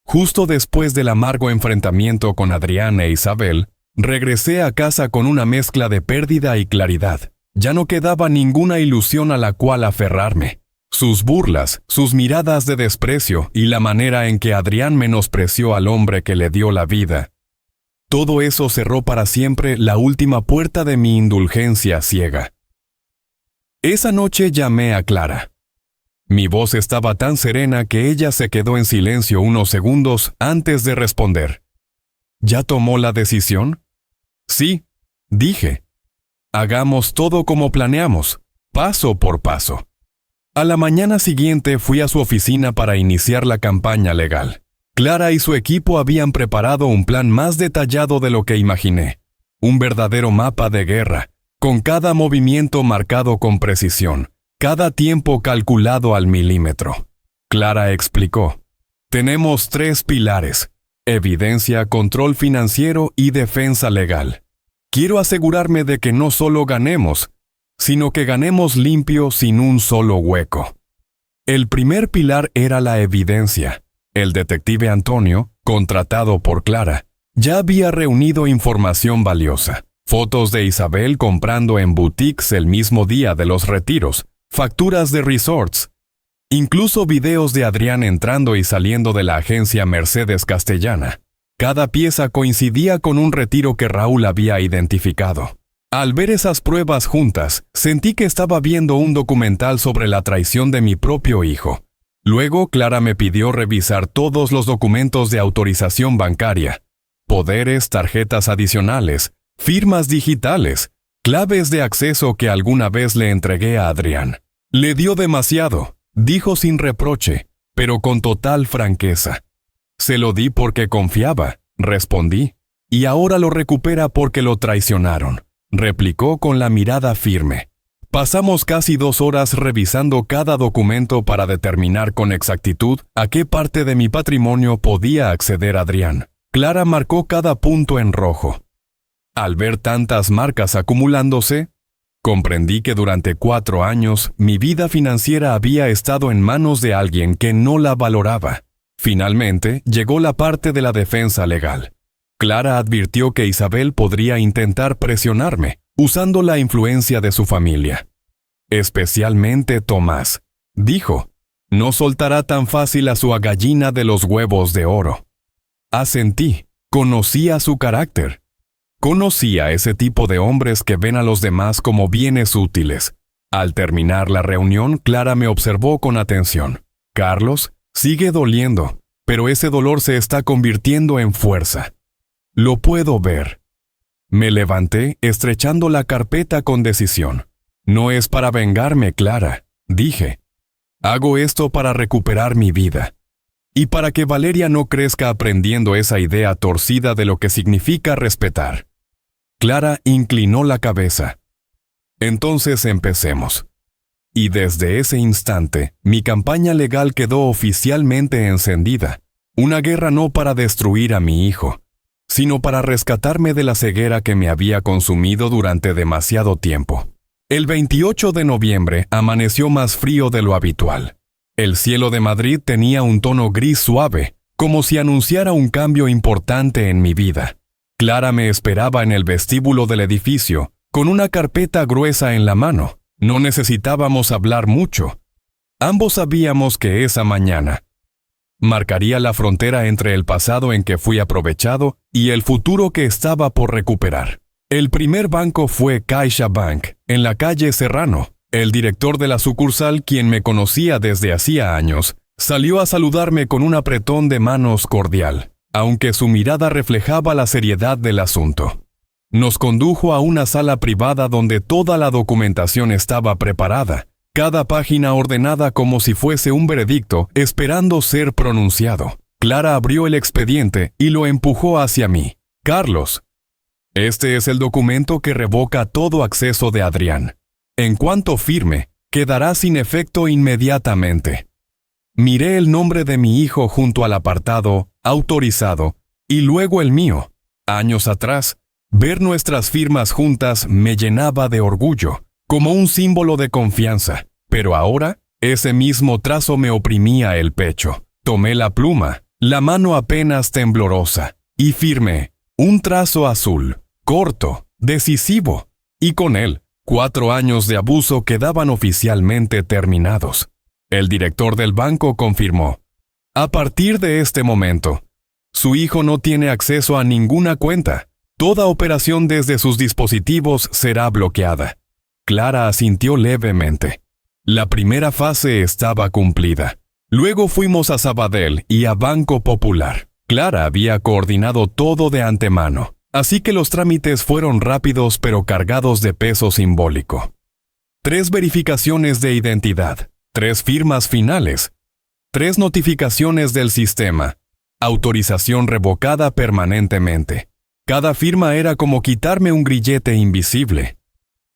Justo después del amargo enfrentamiento con Adrián e Isabel, regresé a casa con una mezcla de pérdida y claridad. Ya no quedaba ninguna ilusión a la cual aferrarme. Sus burlas, sus miradas de desprecio y la manera en que Adrián menospreció al hombre que le dio la vida. Todo eso cerró para siempre la última puerta de mi indulgencia ciega. Esa noche llamé a Clara. Mi voz estaba tan serena que ella se quedó en silencio unos segundos antes de responder. ¿Ya tomó la decisión? Sí, dije. Hagamos todo como planeamos, paso por paso. A la mañana siguiente fui a su oficina para iniciar la campaña legal. Clara y su equipo habían preparado un plan más detallado de lo que imaginé. Un verdadero mapa de guerra, con cada movimiento marcado con precisión, cada tiempo calculado al milímetro. Clara explicó. Tenemos 3 pilares. Evidencia, control financiero y defensa legal. Quiero asegurarme de que no solo ganemos, sino que ganemos limpio sin un solo hueco. El primer pilar era la evidencia. El detective Antonio, contratado por Clara, ya había reunido información valiosa. Fotos de Isabel comprando en boutiques el mismo día de los retiros, facturas de resorts, incluso videos de Adrián entrando y saliendo de la agencia Mercedes Castellana. Cada pieza coincidía con un retiro que Raúl había identificado. Al ver esas pruebas juntas, sentí que estaba viendo un documental sobre la traición de mi propio hijo. Luego, Clara me pidió revisar todos los documentos de autorización bancaria, poderes, tarjetas adicionales, firmas digitales, claves de acceso que alguna vez le entregué a Adrián. Le dio demasiado, dijo sin reproche, pero con total franqueza. Se lo di porque confiaba, respondí, y ahora lo recupera porque lo traicionaron, replicó con la mirada firme. Pasamos casi 2 horas revisando cada documento para determinar con exactitud a qué parte de mi patrimonio podía acceder Adrián. Clara marcó cada punto en rojo. Al ver tantas marcas acumulándose, comprendí que durante 4 años mi vida financiera había estado en manos de alguien que no la valoraba. Finalmente, llegó la parte de la defensa legal. Clara advirtió que Isabel podría intentar presionarme, usando la influencia de su familia. Especialmente Tomás, dijo, no soltará tan fácil a su gallina de los huevos de oro. Asentí, conocía su carácter. Conocía ese tipo de hombres que ven a los demás como bienes útiles. Al terminar la reunión, Clara me observó con atención. Carlos, sigue doliendo, pero ese dolor se está convirtiendo en fuerza. Lo puedo ver. Me levanté, estrechando la carpeta con decisión. No es para vengarme, Clara, dije. Hago esto para recuperar mi vida. Y para que Valeria no crezca aprendiendo esa idea torcida de lo que significa respetar. Clara inclinó la cabeza. Entonces empecemos. Y desde ese instante, mi campaña legal quedó oficialmente encendida. Una guerra no para destruir a mi hijo, sino para rescatarme de la ceguera que me había consumido durante demasiado tiempo. El 28 de noviembre amaneció más frío de lo habitual. El cielo de Madrid tenía un tono gris suave, como si anunciara un cambio importante en mi vida. Clara me esperaba en el vestíbulo del edificio, con una carpeta gruesa en la mano. No necesitábamos hablar mucho. Ambos sabíamos que esa mañana marcaría la frontera entre el pasado en que fui aprovechado y el futuro que estaba por recuperar. El primer banco fue CaixaBank, en la calle Serrano. El director de la sucursal, quien me conocía desde hacía años, salió a saludarme con un apretón de manos cordial, aunque su mirada reflejaba la seriedad del asunto. Nos condujo a una sala privada donde toda la documentación estaba preparada, cada página ordenada como si fuese un veredicto esperando ser pronunciado. Clara abrió el expediente y lo empujó hacia mí. Carlos, este es el documento que revoca todo acceso de Adrián. En cuanto firme, quedará sin efecto inmediatamente. Miré el nombre de mi hijo junto al apartado autorizado y luego el mío. Años atrás, ver nuestras firmas juntas me llenaba de orgullo, como un símbolo de confianza, pero ahora ese mismo trazo me oprimía el pecho. Tomé la pluma, la mano apenas temblorosa, y firmé un trazo azul, corto, decisivo, y con él 4 años de abuso quedaban oficialmente terminados. El director del banco confirmó: a partir de este momento, su hijo no tiene acceso a ninguna cuenta. Toda operación desde sus dispositivos será bloqueada. Clara asintió levemente. La primera fase estaba cumplida. Luego fuimos a Sabadell y a Banco Popular. Clara había coordinado todo de antemano, así que los trámites fueron rápidos pero cargados de peso simbólico. 3 verificaciones de identidad, 3 firmas finales, 3 notificaciones del sistema, autorización revocada permanentemente. Cada firma era como quitarme un grillete invisible.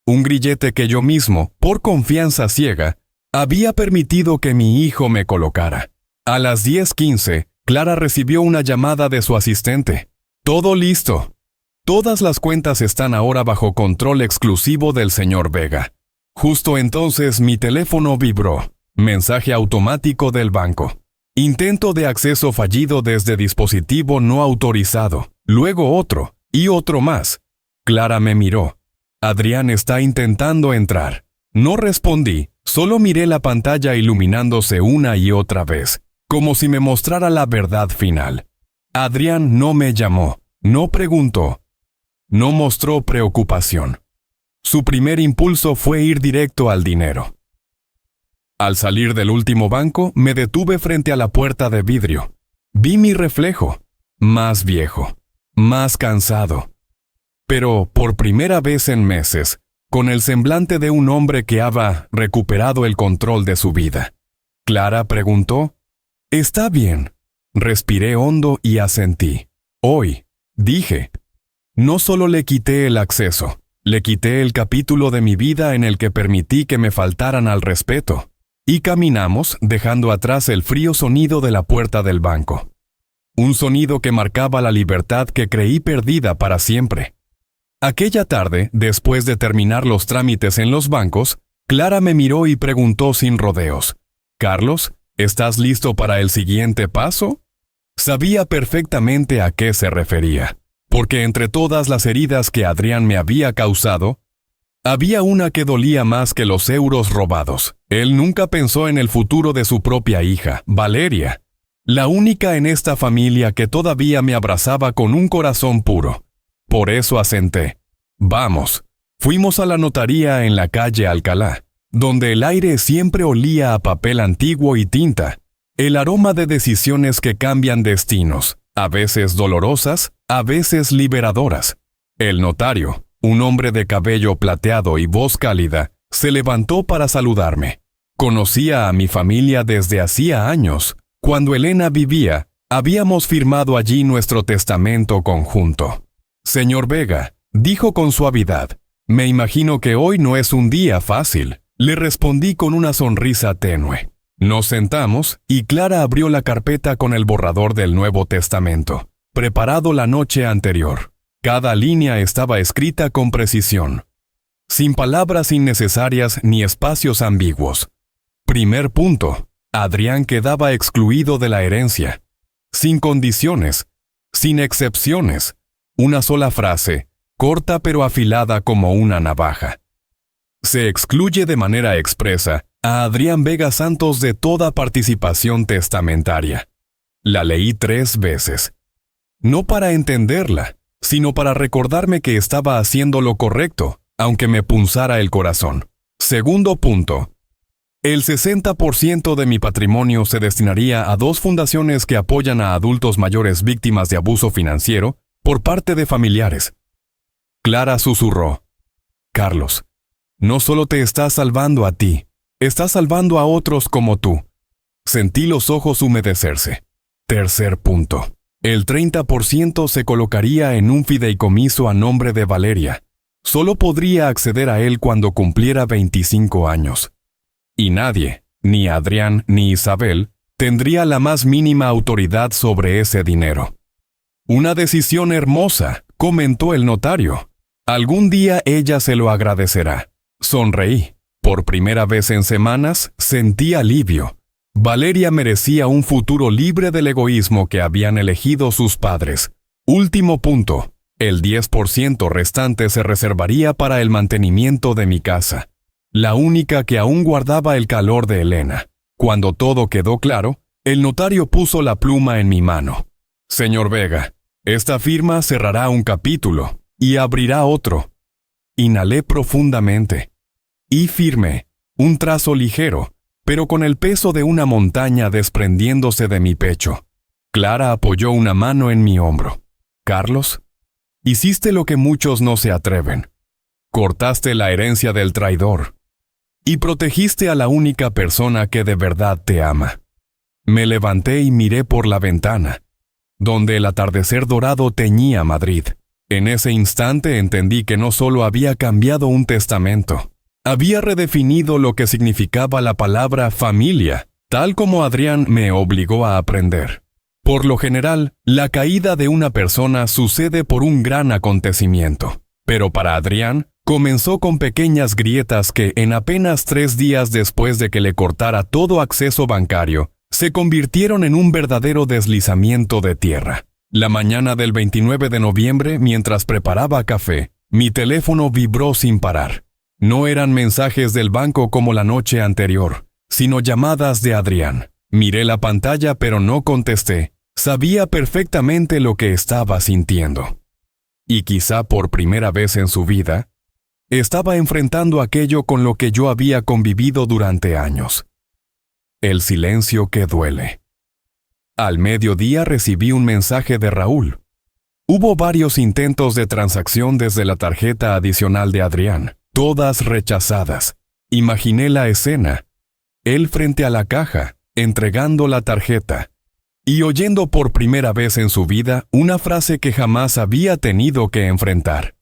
Un grillete que yo mismo, por confianza ciega, había permitido que mi hijo me colocara. A las 10:15, Clara recibió una llamada de su asistente. Todo listo. Todas las cuentas están ahora bajo control exclusivo del señor Vega. Justo entonces mi teléfono vibró. Mensaje automático del banco. Intento de acceso fallido desde dispositivo no autorizado. Luego otro, y otro más. Clara me miró. Adrián está intentando entrar. No respondí, solo miré la pantalla iluminándose una y otra vez, como si me mostrara la verdad final. Adrián no me llamó, no preguntó, no mostró preocupación. Su primer impulso fue ir directo al dinero. Al salir del último banco, me detuve frente a la puerta de vidrio. Vi mi reflejo, más viejo, más cansado. Pero, por primera vez en meses, con el semblante de un hombre que había recuperado el control de su vida. Clara preguntó, «¿Está bien?» Respiré hondo y asentí. «Hoy», dije. No solo le quité el acceso, le quité el capítulo de mi vida en el que permití que me faltaran al respeto. Y caminamos, dejando atrás el frío sonido de la puerta del banco. Un sonido que marcaba la libertad que creí perdida para siempre. Aquella tarde, después de terminar los trámites en los bancos, Clara me miró y preguntó sin rodeos, «Carlos, ¿estás listo para el siguiente paso?» Sabía perfectamente a qué se refería, porque entre todas las heridas que Adrián me había causado, había una que dolía más que los euros robados. Él nunca pensó en el futuro de su propia hija, Valeria, la única en esta familia que todavía me abrazaba con un corazón puro. Por eso asenté. Vamos. Fuimos a la notaría en la calle Alcalá, donde el aire siempre olía a papel antiguo y tinta, el aroma de decisiones que cambian destinos, a veces dolorosas, a veces liberadoras. El notario, un hombre de cabello plateado y voz cálida, se levantó para saludarme. Conocía a mi familia desde hacía años. Cuando Elena vivía, habíamos firmado allí nuestro testamento conjunto. «Señor Vega», dijo con suavidad, «me imagino que hoy no es un día fácil». Le respondí con una sonrisa tenue. Nos sentamos y Clara abrió la carpeta con el borrador del Nuevo Testamento, preparado la noche anterior. Cada línea estaba escrita con precisión, sin palabras innecesarias ni espacios ambiguos. Primer punto. Adrián quedaba excluido de la herencia. Sin condiciones, sin excepciones. Una sola frase, corta pero afilada como una navaja. Se excluye de manera expresa a Adrián Vega Santos de toda participación testamentaria. La leí 3 veces. No para entenderla, sino para recordarme que estaba haciendo lo correcto, aunque me punzara el corazón. Segundo punto. El 60% de mi patrimonio se destinaría a 2 fundaciones que apoyan a adultos mayores víctimas de abuso financiero por parte de familiares. Clara susurró, «Carlos, no solo te estás salvando a ti, estás salvando a otros como tú». Sentí los ojos humedecerse. Tercer punto. El 30% se colocaría en un fideicomiso a nombre de Valeria. Solo podría acceder a él cuando cumpliera 25 años. Y nadie, ni Adrián ni Isabel, tendría la más mínima autoridad sobre ese dinero. «Una decisión hermosa», comentó el notario. «Algún día ella se lo agradecerá». Sonreí. Por primera vez en semanas, sentí alivio. Valeria merecía un futuro libre del egoísmo que habían elegido sus padres. Último punto. El 10% restante se reservaría para el mantenimiento de mi casa, la única que aún guardaba el calor de Elena. Cuando todo quedó claro, el notario puso la pluma en mi mano. «Señor Vega, esta firma cerrará un capítulo y abrirá otro». Inhalé profundamente y firmé, un trazo ligero, pero con el peso de una montaña desprendiéndose de mi pecho. Clara apoyó una mano en mi hombro. «Carlos, hiciste lo que muchos no se atreven. Cortaste la herencia del traidor y protegiste a la única persona que de verdad te ama». Me levanté y miré por la ventana, donde el atardecer dorado teñía Madrid. En ese instante entendí que no solo había cambiado un testamento, había redefinido lo que significaba la palabra familia, tal como Adrián me obligó a aprender. Por lo general, la caída de una persona sucede por un gran acontecimiento, pero para Adrián, comenzó con pequeñas grietas que, en apenas 3 días después de que le cortara todo acceso bancario, se convirtieron en un verdadero deslizamiento de tierra. La mañana del 29 de noviembre, mientras preparaba café, mi teléfono vibró sin parar. No eran mensajes del banco como la noche anterior, sino llamadas de Adrián. Miré la pantalla pero no contesté. Sabía perfectamente lo que estaba sintiendo. Y quizá por primera vez en su vida, estaba enfrentando aquello con lo que yo había convivido durante años. El silencio que duele. Al mediodía recibí un mensaje de Raúl. Hubo varios intentos de transacción desde la tarjeta adicional de Adrián, todas rechazadas. Imaginé la escena. Él frente a la caja, entregando la tarjeta, y oyendo por primera vez en su vida una frase que jamás había tenido que enfrentar.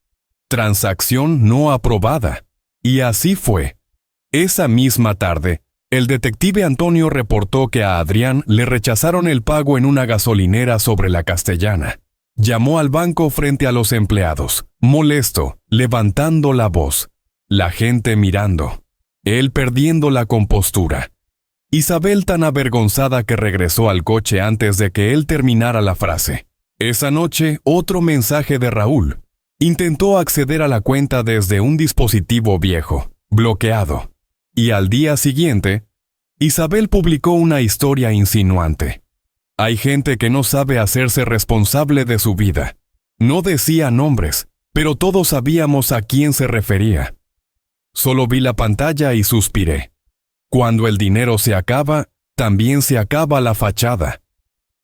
Transacción no aprobada. Y así fue. Esa misma tarde, el detective Antonio reportó que a Adrián le rechazaron el pago en una gasolinera sobre la Castellana. Llamó al banco frente a los empleados, molesto, levantando la voz. La gente mirando. Él perdiendo la compostura. Isabel tan avergonzada que regresó al coche antes de que él terminara la frase. Esa noche, otro mensaje de Raúl. Intentó acceder a la cuenta desde un dispositivo viejo, bloqueado. Y al día siguiente, Isabel publicó una historia insinuante. Hay gente que no sabe hacerse responsable de su vida. No decía nombres, pero todos sabíamos a quién se refería. Solo vi la pantalla y suspiré. Cuando el dinero se acaba, también se acaba la fachada.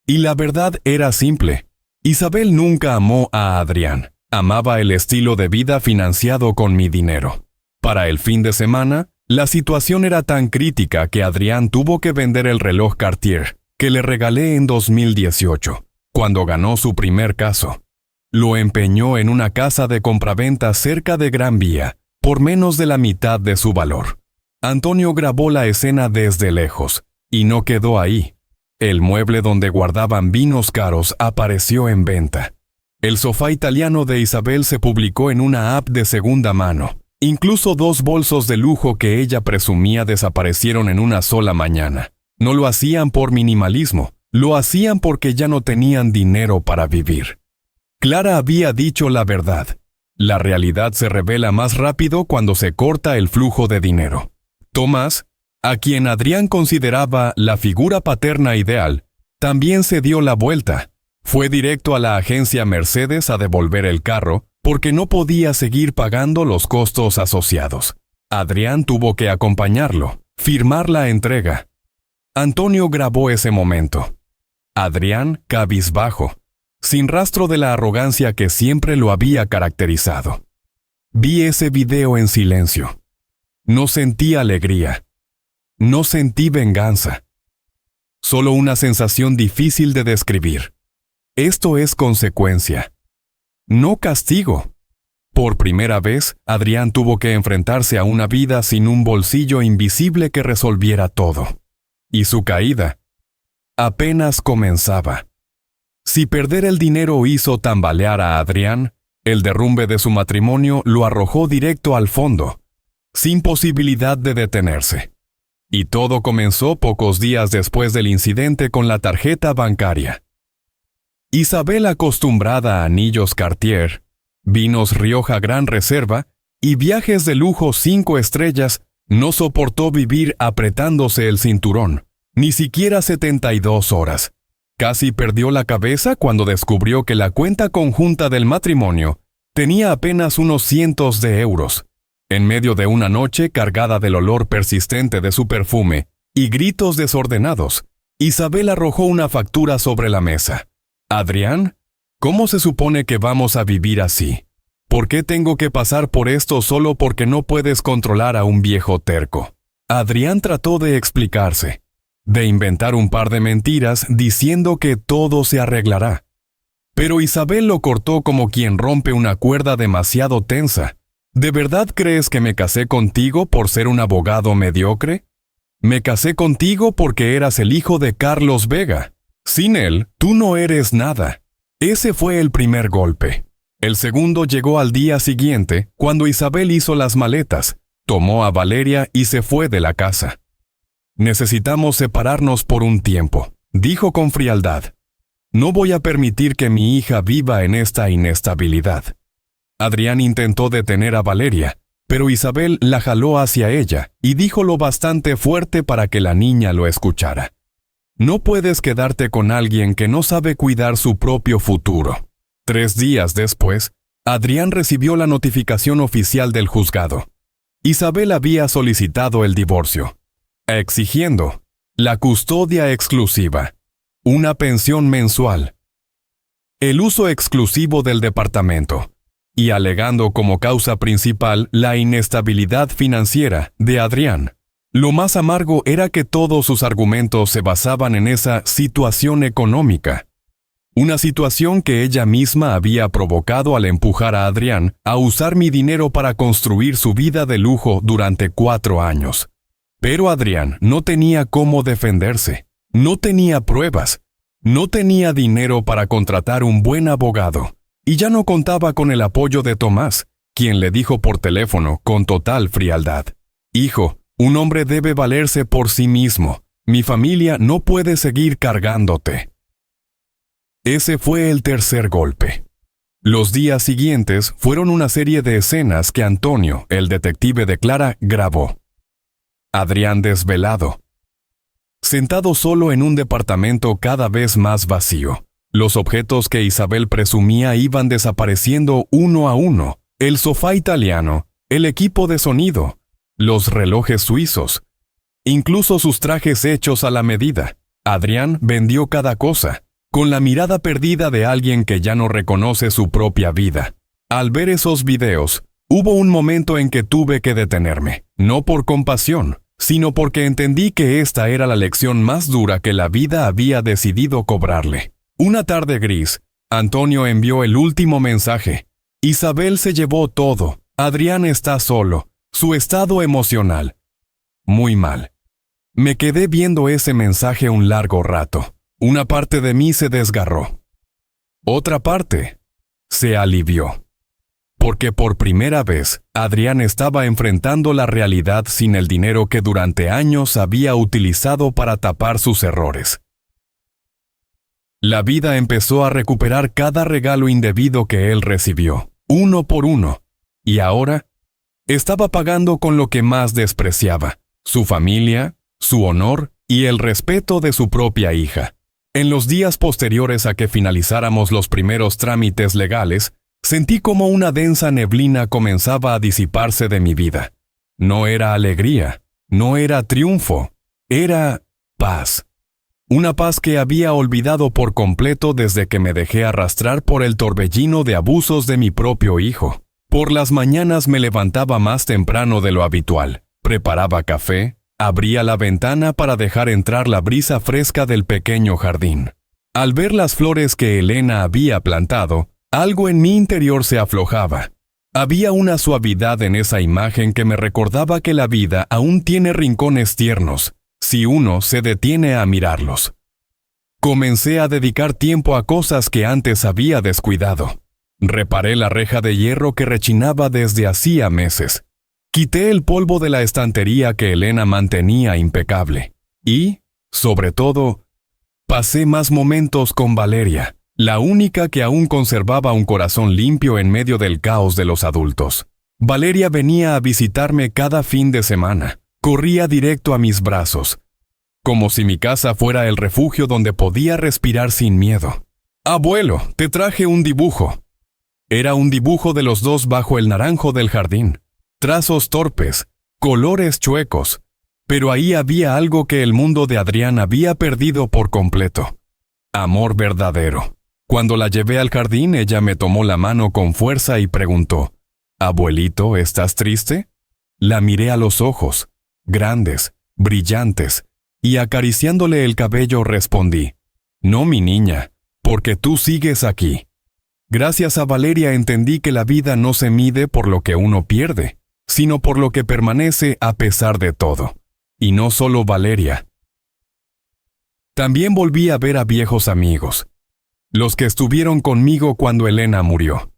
Y la verdad era simple. Isabel nunca amó a Adrián. Amaba el estilo de vida financiado con mi dinero. Para el fin de semana, la situación era tan crítica que Adrián tuvo que vender el reloj Cartier, que le regalé en 2018, cuando ganó su primer caso. Lo empeñó en una casa de compraventa cerca de Gran Vía, por menos de la mitad de su valor. Antonio grabó la escena desde lejos, y no quedó ahí. El mueble donde guardaban vinos caros apareció en venta. El sofá italiano de Isabel se publicó en una app de segunda mano. Incluso 2 bolsos de lujo que ella presumía desaparecieron en una sola mañana. No lo hacían por minimalismo, lo hacían porque ya no tenían dinero para vivir. Clara había dicho la verdad. La realidad se revela más rápido cuando se corta el flujo de dinero. Tomás, a quien Adrián consideraba la figura paterna ideal, también se dio la vuelta. Fue directo a la agencia Mercedes a devolver el carro porque no podía seguir pagando los costos asociados. Adrián tuvo que acompañarlo, firmar la entrega. Antonio grabó ese momento. Adrián cabizbajo, sin rastro de la arrogancia que siempre lo había caracterizado. Vi ese video en silencio. No sentí alegría. No sentí venganza. Solo una sensación difícil de describir. Esto es consecuencia. No castigo. Por primera vez, Adrián tuvo que enfrentarse a una vida sin un bolsillo invisible que resolviera todo. Y su caída apenas comenzaba. Si perder el dinero hizo tambalear a Adrián, el derrumbe de su matrimonio lo arrojó directo al fondo, sin posibilidad de detenerse. Y todo comenzó pocos días después del incidente con la tarjeta bancaria. Isabel, acostumbrada a anillos Cartier, vinos Rioja Gran Reserva y viajes de lujo 5 estrellas, no soportó vivir apretándose el cinturón, ni siquiera 72 horas. Casi perdió la cabeza cuando descubrió que la cuenta conjunta del matrimonio tenía apenas unos cientos de euros. En medio de una noche cargada del olor persistente de su perfume y gritos desordenados, Isabel arrojó una factura sobre la mesa. Adrián, ¿cómo se supone que vamos a vivir así? ¿Por qué tengo que pasar por esto solo porque no puedes controlar a un viejo terco? Adrián trató de explicarse, de inventar un par de mentiras diciendo que todo se arreglará. Pero Isabel lo cortó como quien rompe una cuerda demasiado tensa. ¿De verdad crees que me casé contigo por ser un abogado mediocre? Me casé contigo porque eras el hijo de Carlos Vega. Sin él, tú no eres nada. Ese fue el primer golpe. El segundo llegó al día siguiente, cuando Isabel hizo las maletas, tomó a Valeria y se fue de la casa. Necesitamos separarnos por un tiempo, dijo con frialdad. No voy a permitir que mi hija viva en esta inestabilidad. Adrián intentó detener a Valeria, pero Isabel la jaló hacia ella y dijo lo bastante fuerte para que la niña lo escuchara. No puedes quedarte con alguien que no sabe cuidar su propio futuro. 3 días después, Adrián recibió la notificación oficial del juzgado. Isabel había solicitado el divorcio, exigiendo la custodia exclusiva, una pensión mensual, el uso exclusivo del departamento, y alegando como causa principal la inestabilidad financiera de Adrián. Lo más amargo era que todos sus argumentos se basaban en esa situación económica. Una situación que ella misma había provocado al empujar a Adrián a usar mi dinero para construir su vida de lujo durante 4 años. Pero Adrián no tenía cómo defenderse, no tenía pruebas, no tenía dinero para contratar un buen abogado, y ya no contaba con el apoyo de Tomás, quien le dijo por teléfono con total frialdad: «Hijo, un hombre debe valerse por sí mismo. Mi familia no puede seguir cargándote». Ese fue el tercer golpe. Los días siguientes fueron una serie de escenas que Antonio, el detective de Clara, grabó. Adrián desvelado, sentado solo en un departamento cada vez más vacío. Los objetos que Isabel presumía iban desapareciendo uno a uno: el sofá italiano, el equipo de sonido, los relojes suizos, incluso sus trajes hechos a la medida. Adrián vendió cada cosa, con la mirada perdida de alguien que ya no reconoce su propia vida. Al ver esos videos, hubo un momento en que tuve que detenerme, no por compasión, sino porque entendí que esta era la lección más dura que la vida había decidido cobrarle. Una tarde gris, Antonio envió el último mensaje. Isabel se llevó todo. Adrián está solo. Su estado emocional, muy mal. Me quedé viendo ese mensaje un largo rato. Una parte de mí se desgarró. Otra parte se alivió. Porque por primera vez, Adrián estaba enfrentando la realidad sin el dinero que durante años había utilizado para tapar sus errores. La vida empezó a recuperar cada regalo indebido que él recibió, uno por uno, y ahora estaba pagando con lo que más despreciaba: su familia, su honor y el respeto de su propia hija. En los días posteriores a que finalizáramos los primeros trámites legales, sentí como una densa neblina comenzaba a disiparse de mi vida. No era alegría, no era triunfo, era paz. Una paz que había olvidado por completo desde que me dejé arrastrar por el torbellino de abusos de mi propio hijo. Por las mañanas me levantaba más temprano de lo habitual, preparaba café, abría la ventana para dejar entrar la brisa fresca del pequeño jardín. Al ver las flores que Elena había plantado, algo en mi interior se aflojaba. Había una suavidad en esa imagen que me recordaba que la vida aún tiene rincones tiernos, si uno se detiene a mirarlos. Comencé a dedicar tiempo a cosas que antes había descuidado. Reparé la reja de hierro que rechinaba desde hacía meses. Quité el polvo de la estantería que Elena mantenía impecable. Y, sobre todo, pasé más momentos con Valeria, la única que aún conservaba un corazón limpio en medio del caos de los adultos. Valeria venía a visitarme cada fin de semana. Corría directo a mis brazos, como si mi casa fuera el refugio donde podía respirar sin miedo. «Abuelo, te traje un dibujo». Era un dibujo de los dos bajo el naranjo del jardín. Trazos torpes, colores chuecos, pero ahí había algo que el mundo de Adrián había perdido por completo: amor verdadero. Cuando la llevé al jardín, ella me tomó la mano con fuerza y preguntó: «Abuelito, ¿estás triste?». La miré a los ojos, grandes, brillantes, y acariciándole el cabello respondí: «No, mi niña, porque tú sigues aquí». Gracias a Valeria entendí que la vida no se mide por lo que uno pierde, sino por lo que permanece a pesar de todo. Y no solo Valeria. También volví a ver a viejos amigos, los que estuvieron conmigo cuando Elena murió.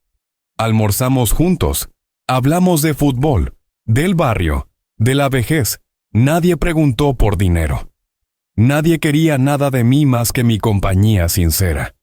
Almorzamos juntos, hablamos de fútbol, del barrio, de la vejez. Nadie preguntó por dinero. Nadie quería nada de mí más que mi compañía sincera.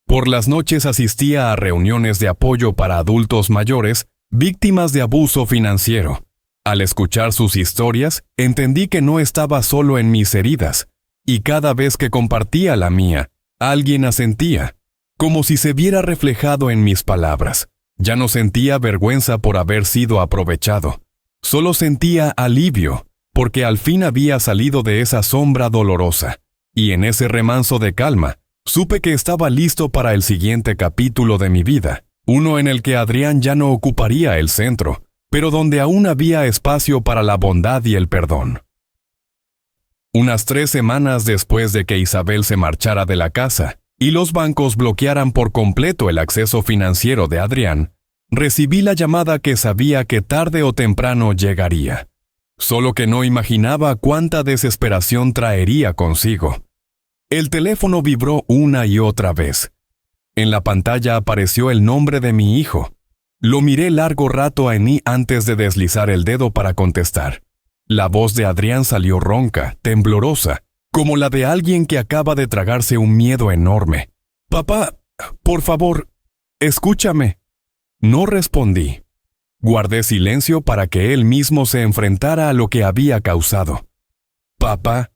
Por las noches asistía a reuniones de apoyo para adultos mayores, víctimas de abuso financiero. Al escuchar sus historias, entendí que no estaba solo en mis heridas, y cada vez que compartía la mía, alguien asentía, como si se viera reflejado en mis palabras. Ya no sentía vergüenza por haber sido aprovechado. Solo sentía alivio, porque al fin había salido de esa sombra dolorosa, y en ese remanso de calma, supe que estaba listo para el siguiente capítulo de mi vida, uno en el que Adrián ya no ocuparía el centro, pero donde aún había espacio para la bondad y el perdón. Unas 3 semanas después de que Isabel se marchara de la casa y los bancos bloquearan por completo el acceso financiero de Adrián, recibí la llamada que sabía que tarde o temprano llegaría. Solo que no imaginaba cuánta desesperación traería consigo. El teléfono vibró una y otra vez. En la pantalla apareció el nombre de mi hijo. Lo miré largo rato en mí antes de deslizar el dedo para contestar. La voz de Adrián salió ronca, temblorosa, como la de alguien que acaba de tragarse un miedo enorme. «Papá, por favor, escúchame». No respondí. Guardé silencio para que él mismo se enfrentara a lo que había causado. «Papá,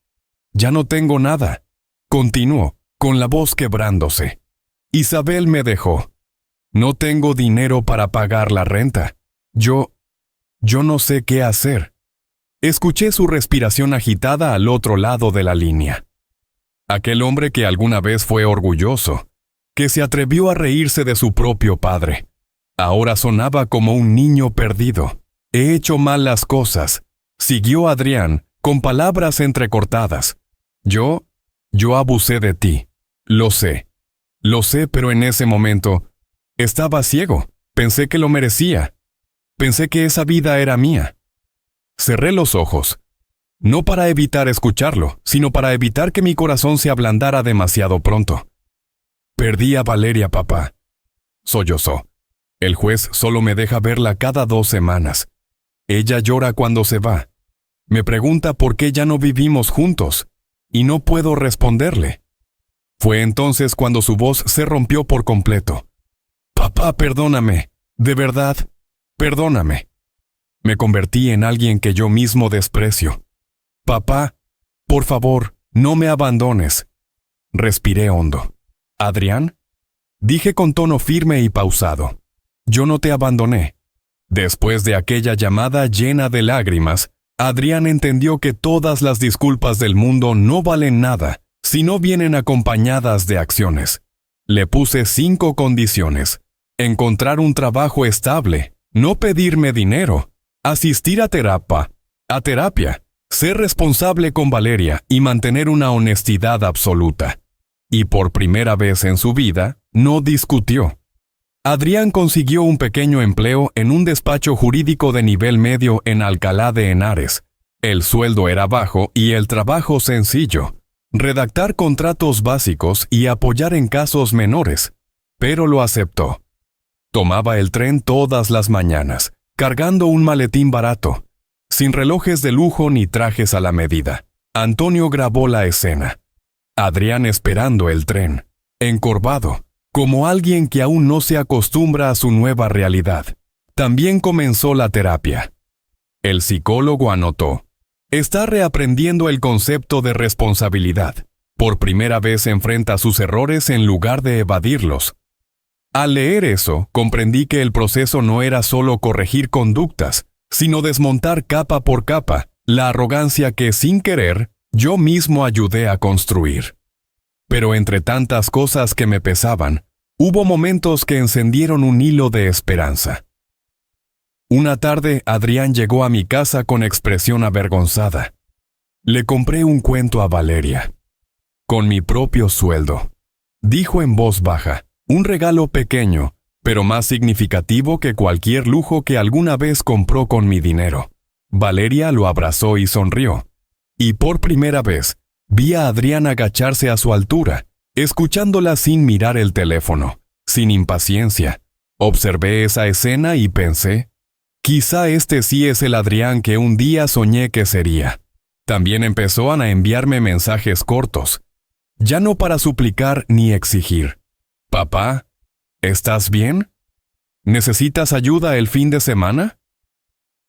ya no tengo nada», continuó, con la voz quebrándose. «Isabel me dejó. No tengo dinero para pagar la renta. Yo no sé qué hacer». Escuché su respiración agitada al otro lado de la línea. Aquel hombre que alguna vez fue orgulloso, que se atrevió a reírse de su propio padre, ahora sonaba como un niño perdido. «He hecho mal las cosas», siguió Adrián, con palabras entrecortadas. Yo abusé de ti. Lo sé, pero en ese momento estaba ciego. Pensé que lo merecía. Pensé que esa vida era mía». Cerré los ojos, no para evitar escucharlo, sino para evitar que mi corazón se ablandara demasiado pronto. «Perdí a Valeria, papá», sollozó. «El juez solo me deja verla cada 2 semanas. Ella llora cuando se va. Me pregunta por qué ya no vivimos juntos, y no puedo responderle». Fue entonces cuando su voz se rompió por completo. «Papá, perdóname. De verdad, perdóname». Me convertí en alguien que yo mismo desprecio. «Papá, por favor, no me abandones». Respiré hondo. «¿Adrián?», dije con tono firme y pausado. «Yo no te abandoné». Después de aquella llamada llena de lágrimas, Adrián entendió que todas las disculpas del mundo no valen nada si no vienen acompañadas de acciones. Le puse 5 condiciones: encontrar un trabajo estable, no pedirme dinero, asistir a terapia, ser responsable con Valeria y mantener una honestidad absoluta. Y por primera vez en su vida, no discutió. Adrián consiguió un pequeño empleo en un despacho jurídico de nivel medio en Alcalá de Henares. El sueldo era bajo y el trabajo sencillo: redactar contratos básicos y apoyar en casos menores. Pero lo aceptó. Tomaba el tren todas las mañanas, cargando un maletín barato, sin relojes de lujo ni trajes a la medida. Antonio grabó la escena. Adrián esperando el tren, encorvado, como alguien que aún no se acostumbra a su nueva realidad. También comenzó la terapia. El psicólogo anotó: está reaprendiendo el concepto de responsabilidad. Por primera vez enfrenta sus errores en lugar de evadirlos. Al leer eso, comprendí que el proceso no era solo corregir conductas, sino desmontar capa por capa la arrogancia que, sin querer, yo mismo ayudé a construir. Pero entre tantas cosas que me pesaban, hubo momentos que encendieron un hilo de esperanza. Una tarde, Adrián llegó a mi casa con expresión avergonzada. Le compré un cuento a Valeria. Con mi propio sueldo. Dijo en voz baja. Un regalo pequeño, pero más significativo que cualquier lujo que alguna vez compró con mi dinero. Valeria lo abrazó y sonrió. Y por primera vez, Vi a Adrián agacharse a su altura, escuchándola sin mirar el teléfono, sin impaciencia. Observé esa escena y pensé, quizá este sí es el Adrián que un día soñé que sería. También empezó a enviarme mensajes cortos, ya no para suplicar ni exigir. Papá, ¿estás bien? ¿Necesitas ayuda el fin de semana?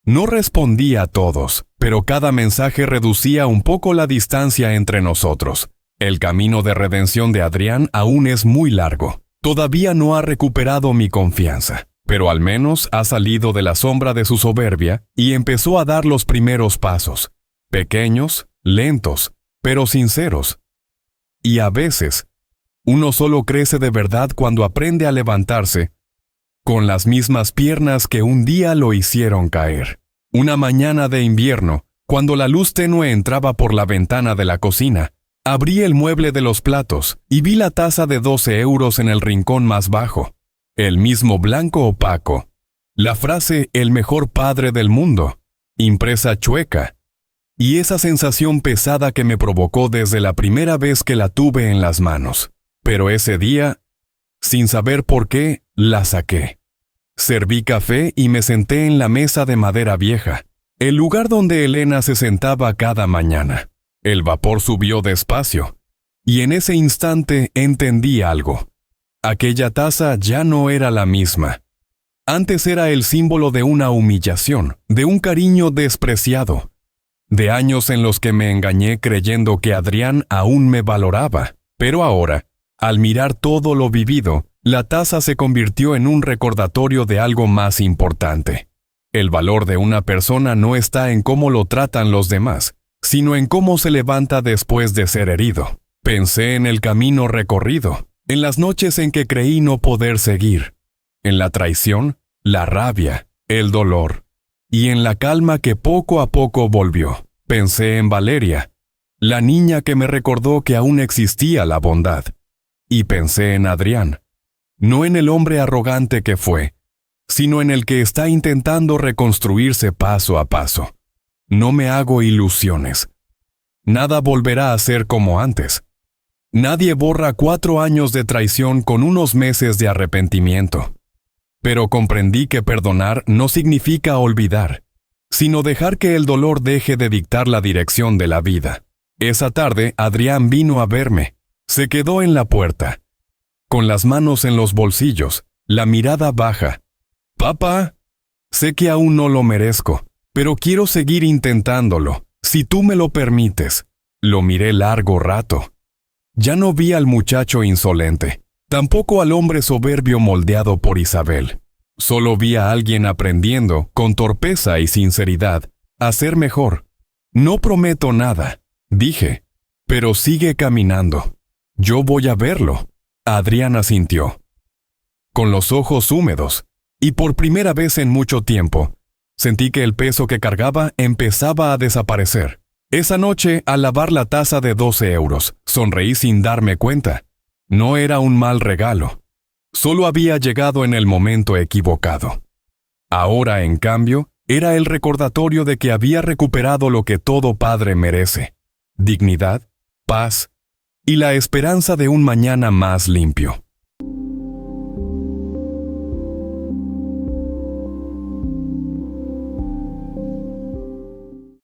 No respondí a todos, pero cada mensaje reducía un poco la distancia entre nosotros. El camino de redención de Adrián aún es muy largo. Todavía no ha recuperado mi confianza, pero al menos ha salido de la sombra de su soberbia y empezó a dar los primeros pasos, pequeños, lentos, pero sinceros. Y a veces, uno solo crece de verdad cuando aprende a levantarse con las mismas piernas que un día lo hicieron caer. Una mañana de invierno, cuando la luz tenue entraba por la ventana de la cocina, abrí el mueble de los platos y vi la taza de 12 euros en el rincón más bajo. El mismo blanco opaco. La frase «el mejor padre del mundo», impresa chueca. Y esa sensación pesada que me provocó desde la primera vez que la tuve en las manos. Pero ese día, sin saber por qué, la saqué. Serví café y me senté en la mesa de madera vieja, el lugar donde Elena se sentaba cada mañana. El vapor subió despacio, y en ese instante entendí algo. Aquella taza ya no era la misma. Antes era el símbolo de una humillación, de un cariño despreciado, de años en los que me engañé creyendo que Adrián aún me valoraba. Pero ahora, al mirar todo lo vivido, la taza se convirtió en un recordatorio de algo más importante. El valor de una persona no está en cómo lo tratan los demás, sino en cómo se levanta después de ser herido. Pensé en el camino recorrido, en las noches en que creí no poder seguir, en la traición, la rabia, el dolor, y en la calma que poco a poco volvió. Pensé en Valeria, la niña que me recordó que aún existía la bondad. Y pensé en Adrián, no en el hombre arrogante que fue, sino en el que está intentando reconstruirse paso a paso. No me hago ilusiones. Nada volverá a ser como antes. Nadie borra 4 años de traición con unos meses de arrepentimiento. Pero comprendí que perdonar no significa olvidar, sino dejar que el dolor deje de dictar la dirección de la vida. Esa tarde, Adrián vino a verme. Se quedó en la puerta, con las manos en los bolsillos, la mirada baja. «Papá, sé que aún no lo merezco, pero quiero seguir intentándolo, si tú me lo permites». Lo miré largo rato. Ya no vi al muchacho insolente, tampoco al hombre soberbio moldeado por Isabel. Solo vi a alguien aprendiendo, con torpeza y sinceridad, a ser mejor. «No prometo nada», dije, «pero sigue caminando. Yo voy a verlo». Adrián asintió, con los ojos húmedos, y por primera vez en mucho tiempo, sentí que el peso que cargaba empezaba a desaparecer. Esa noche, al lavar la taza de 12 euros, sonreí sin darme cuenta. No era un mal regalo. Solo había llegado en el momento equivocado. Ahora, en cambio, era el recordatorio de que había recuperado lo que todo padre merece: dignidad, paz y la esperanza de un mañana más limpio.